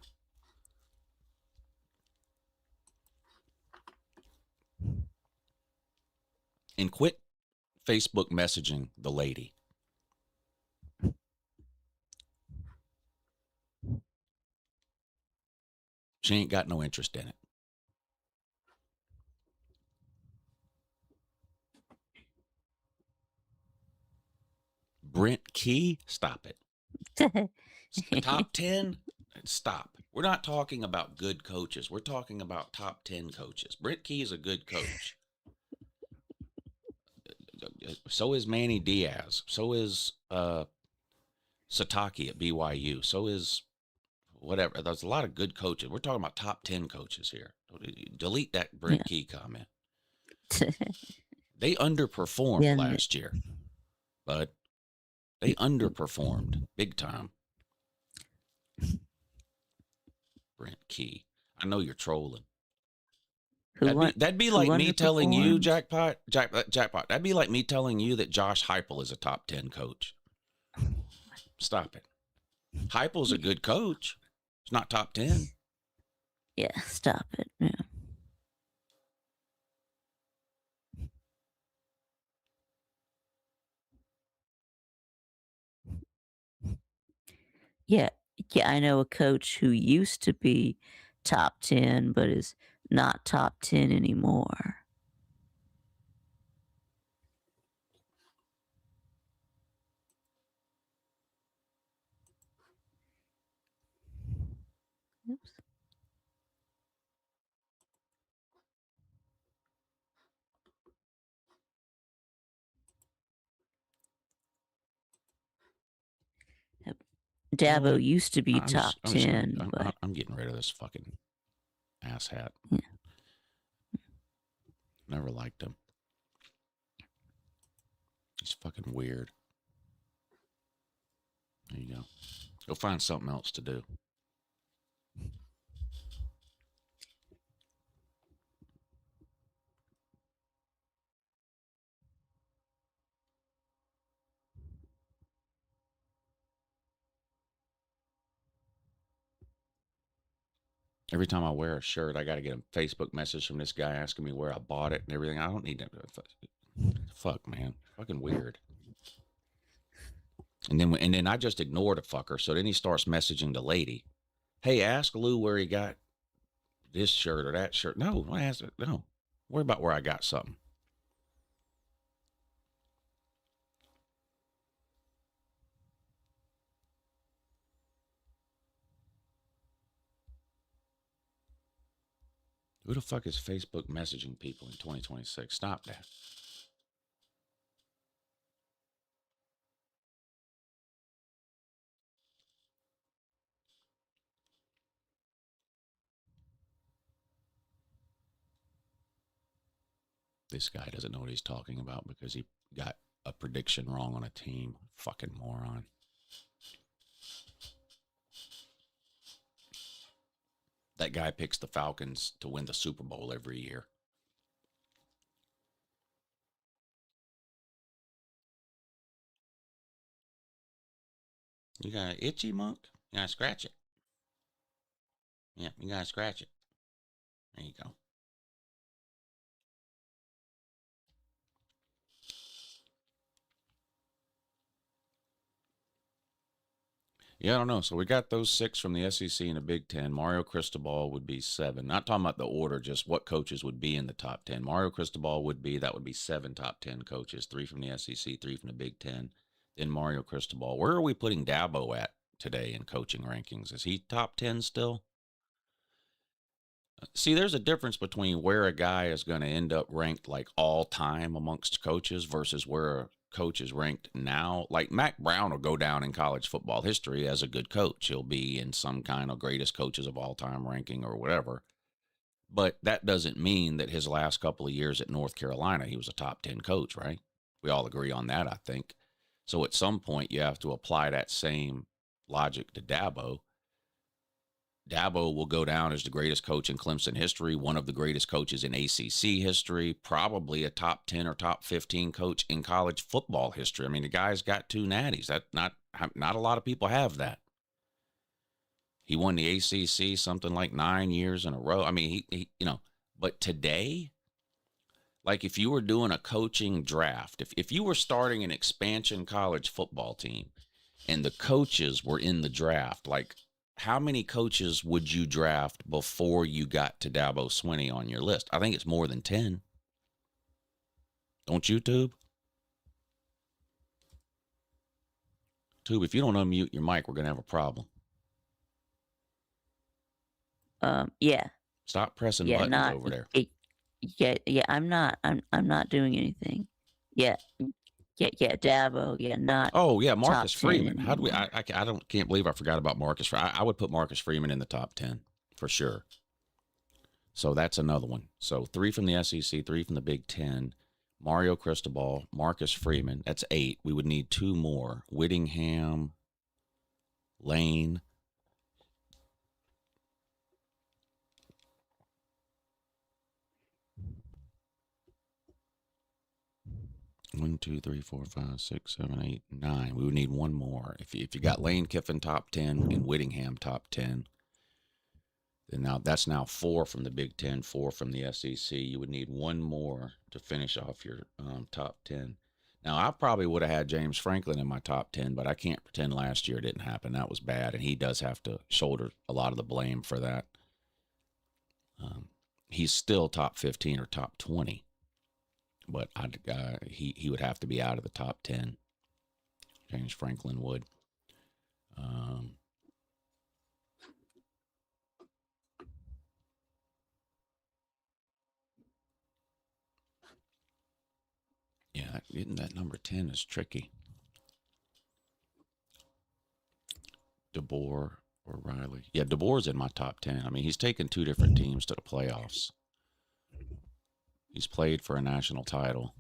And quit Facebook messaging the lady. She ain't got no interest in it. Brent Key, stop it. Top 10, stop. We're not talking about good coaches. We're talking about top 10 coaches. Brent Key is a good coach. So is Manny Diaz. So is Sataki at BYU. So is whatever. There's a lot of good coaches. We're talking about top 10 coaches here. Delete that Brent Key comment. They underperformed last year, but they underperformed big time. Brent Key. I know you're trolling. That'd be like me telling you, Jackpot. That'd be like me telling you that Josh Heupel is a top 10 coach. Stop it. Heupel's a good coach. It's not top 10. Yeah, stop it. Yeah. Yeah, yeah, I know a coach who used to be top 10, but is not top 10 anymore. Oops. Yep. You know Dabo what? used to be I'm top just, 10, but I'm getting rid of this fucking ass hat. yeah. Never liked him. He's fucking weird. There you go. Go find something else to do. Every time I wear a shirt, I got to get a Facebook message from this guy asking me where I bought it and everything. I don't need that. Fuck, man. Fucking weird. And then I just ignored a fucker. So then he starts messaging the lady. Hey, ask Lou where he got this shirt or that shirt. No, I asked it. No. Worry about where I got something. Who the fuck is Facebook messaging people in 2026? Stop that. This guy doesn't know what he's talking about because he got a prediction wrong on a team. Fucking moron. That guy picks the Falcons to win the Super Bowl every year. You got an itchy, Monk? You gotta scratch it. Yeah, you gotta scratch it. There you go. Yeah, I don't know. So we got those 6 from the SEC and the Big Ten. Mario Cristobal would be 7. Not talking about the order, just what coaches would be in the top 10. Mario Cristobal would be 7 top 10 coaches, 3 from the SEC, 3 from the Big Ten. Then Mario Cristobal. Where are we putting Dabo at today in coaching rankings? Is he top 10 still? See, there's a difference between where a guy is going to end up ranked like all time amongst coaches versus where a coach is ranked now. Like Mac Brown will go down in college football history as a good coach. He'll be in some kind of greatest coaches of all time ranking or whatever. But that doesn't mean that his last couple of years at North Carolina, he was a top 10 coach, right? We all agree on that, I think. So at some point, you have to apply that same logic to Dabo. Dabo will go down as the greatest coach in Clemson history, one of the greatest coaches in ACC history, probably a top 10 or top 15 coach in college football history. I mean, the guy's got 2 natties. That not a lot of people have that. He won the ACC something like 9 years in a row. I mean, he but today, like if you were doing a coaching draft, if you were starting an expansion college football team and the coaches were in the draft, like how many coaches would you draft before you got to Dabo Swinney on your list? I think it's more than 10. Don't you, Tube? Tube, if you don't unmute your mic, we're going to have a problem. Yeah. Stop pressing Yeah, buttons not over there. yeah, I'm not doing anything. Yeah. Yeah, Dabo, yeah, not Oh, yeah, Marcus top 10 Freeman. How do we anymore. I can't believe I forgot about Marcus. I would put Marcus Freeman in the top 10 for sure. So that's another one. So 3 from the SEC, 3 from the Big Ten. Mario Cristobal, Marcus Freeman. That's 8. We would need 2 more. Whittingham, Lane. One, 2, 3, 4, 5, 6, 7, 8, 9. We would need 1 more. If you got Lane Kiffin top 10 and Whittingham top 10, Then now that's now 4 from the Big Ten, 4 from the SEC. You would need one more to finish off your top 10. Now, I probably would have had James Franklin in my top 10, but I can't pretend last year didn't happen. That was bad, and he does have to shoulder a lot of the blame for that. He's still top 15 or top 20, but he would have to be out of the top 10. James Franklin would. Yeah, getting that number 10 is tricky. DeBoer or Riley. Yeah, DeBoer's in my top 10. I mean, he's taken 2 different teams to the playoffs. He's played for a national title.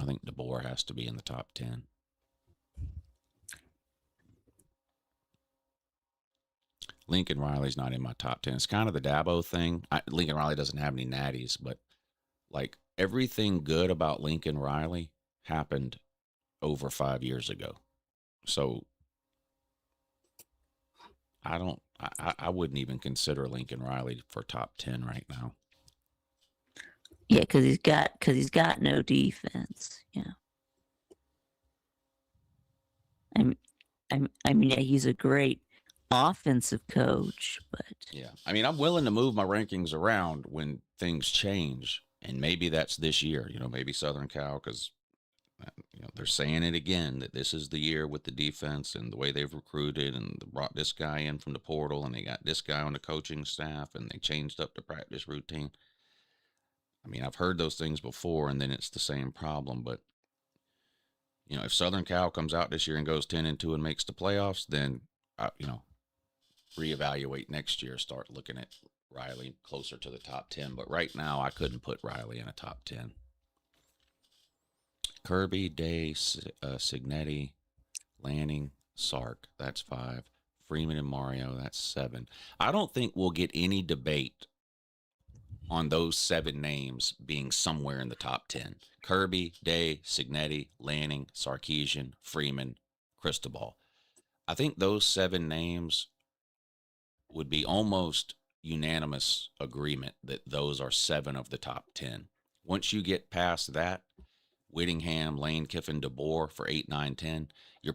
I think DeBoer has to be in the top 10. Lincoln Riley's not in my top 10. It's kind of the Dabo thing. Lincoln Riley doesn't have any natties, but like everything good about Lincoln Riley happened over 5 years ago. So I wouldn't even consider Lincoln Riley for top 10 right now. Yeah, because he's got no defense. Yeah. I mean, yeah, he's a great offensive coach, but yeah, I mean, I'm willing to move my rankings around when things change, and maybe that's this year. You know, maybe Southern Cal, because they're saying it again that this is the year with the defense and the way they've recruited and brought this guy in from the portal and they got this guy on the coaching staff and they changed up the practice routine. I mean, I've heard those things before, and then it's the same problem. But if Southern Cal comes out this year and goes 10-2 and makes the playoffs, then reevaluate next year. Start looking at Riley closer to the top 10. But right now, I couldn't put Riley in a top 10. Kirby, Day, Signetti, Lanning, Sark, that's 5. Freeman and Mario, that's 7. I don't think we'll get any debate on those 7 names being somewhere in the top 10. Kirby, Day, Signetti, Lanning, Sarkisian, Freeman, Cristobal. I think those 7 names would be almost unanimous agreement that those are 7 of the top 10. Once you get past that, Whittingham, Lane Kiffin, DeBoer for 8, 9, 10. You're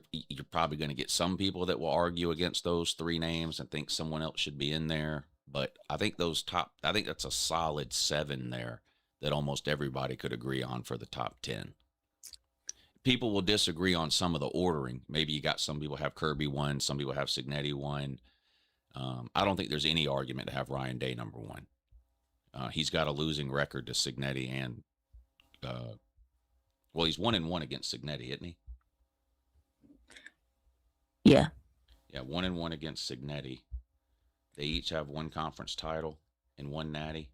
probably going to get some people that will argue against those 3 names and think someone else should be in there. But I think I think that's a solid 7 there that almost everybody could agree on for the top 10. People will disagree on some of the ordering. Maybe you got some people have Kirby 1, some people have Signetti 1. I don't think there's any argument to have Ryan Day number 1. He's got a losing record to Signetti and well, he's 1-1 against Signetti, isn't he? yeah. Yeah, 1-1 against Signetti. They each have 1 conference title and 1 natty.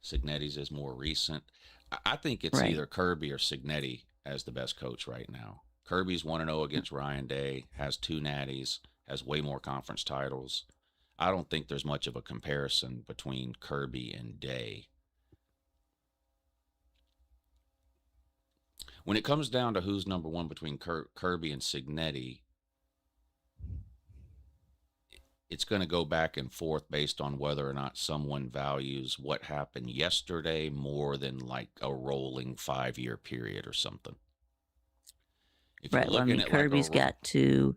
Signetti's is more recent. I think it's Right. either Kirby or Signetti as the best coach right now. Kirby's 1-0 against Ryan Day, has 2 natties, has way more conference titles. I don't think there's much of a comparison between Kirby and Day. When it comes down to who's number 1 between Kirby and Signetti, it's going to go back and forth based on whether or not someone values what happened yesterday more than like a rolling 5-year period or something. If Right. Well, I mean, Kirby's got 2.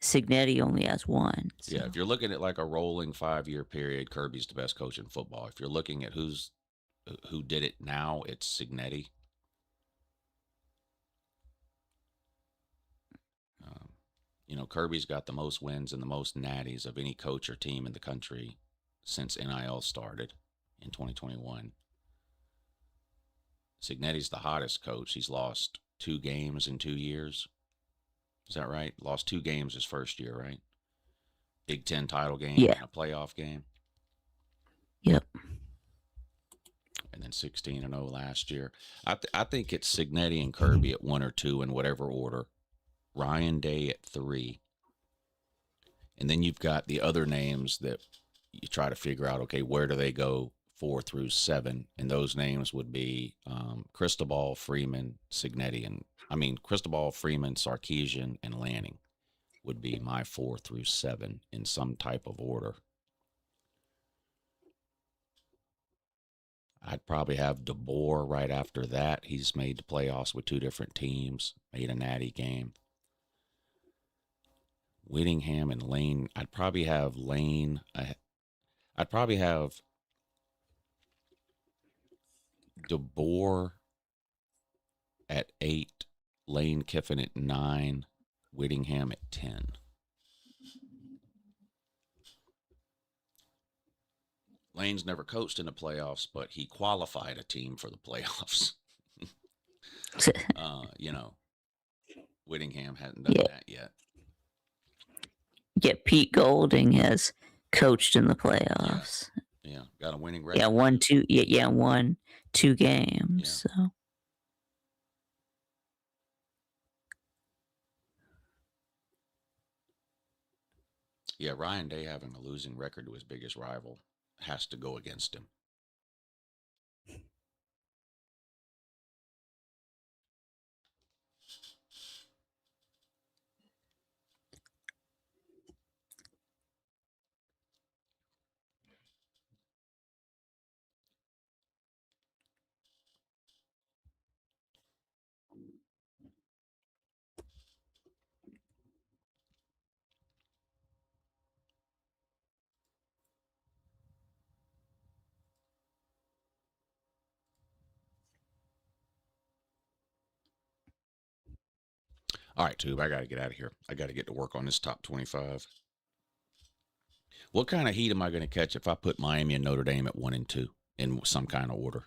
Signetti only has 1. So. Yeah, if you're looking at like a rolling 5-year period, Kirby's the best coach in football. If you're looking at who did it now, it's Signetti. Kirby's got the most wins and the most natties of any coach or team in the country since NIL started in 2021. Signetti's the hottest coach. He's lost 2 games in 2 years. Is that right? Lost 2 games his first year, right? Big Ten title game and a playoff game. Yep. And then 16-0 last year. I think it's Signetti and Kirby at 1 or 2 in whatever order. Ryan Day at 3. And then you've got the other names that you try to figure out, okay, where do they go 4 through 7? And those names would be Cristobal, Freeman, Signetti, Cristobal, Freeman, Sarkisian, and Lanning. would be my 4 through 7 in some type of order. I'd probably have DeBoer right after that. He's made the playoffs with 2 different teams, made a natty game. Whittingham and Lane. I'd probably have Lane. I'd probably have DeBoer at 8, Lane Kiffin at 9, Whittingham at 10. Lane's never coached in the playoffs, but he qualified a team for the playoffs. You know, Whittingham hadn't done that yet. Yeah, Pete Golding has coached in the playoffs. Yeah, got a winning record. Yeah, won 2 games. Yeah. So Yeah, Ryan Day having a losing record to his biggest rival has to go against him. All right, Tube, I got to get out of here. I got to get to work on this top 25. What kind of heat am I going to catch if I put Miami and Notre Dame at 1 and 2 in some kind of order?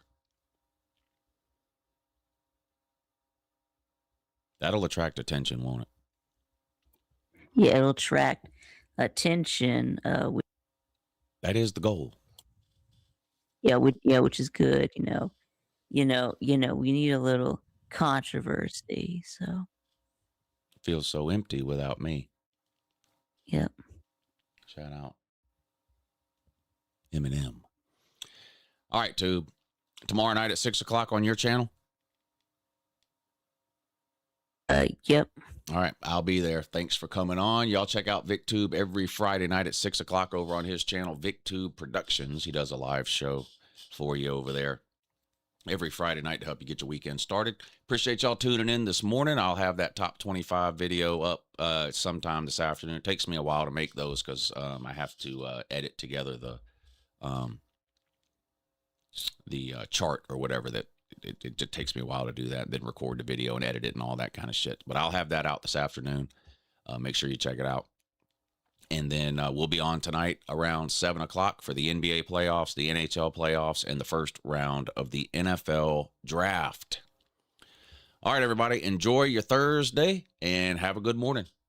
That'll attract attention, won't it? yeah, it'll attract attention. That is the goal. Which is good. We need a little controversy. So Feels so empty without me. yep. Shout out Eminem. All right, Tube. Tomorrow night at 6 o'clock on your channel? Yep. All right, I'll be there. Thanks for coming on. Y'all check out VicTube every Friday night at 6 o'clock over on his channel, VicTube Productions. He does a live show for you over there every Friday night to help you get your weekend started. Appreciate y'all tuning in this morning. I'll have that top 25 video up sometime this afternoon. It takes me a while to make those because I have to edit together the chart or whatever that it just takes me a while to do that, then record the video and edit it and all that kind of shit. But I'll have that out this afternoon. Make sure you check it out. And then we'll be on tonight around 7 o'clock for the NBA playoffs, the NHL playoffs, and the first round of the NFL draft. All right, everybody, enjoy your Thursday and have a good morning.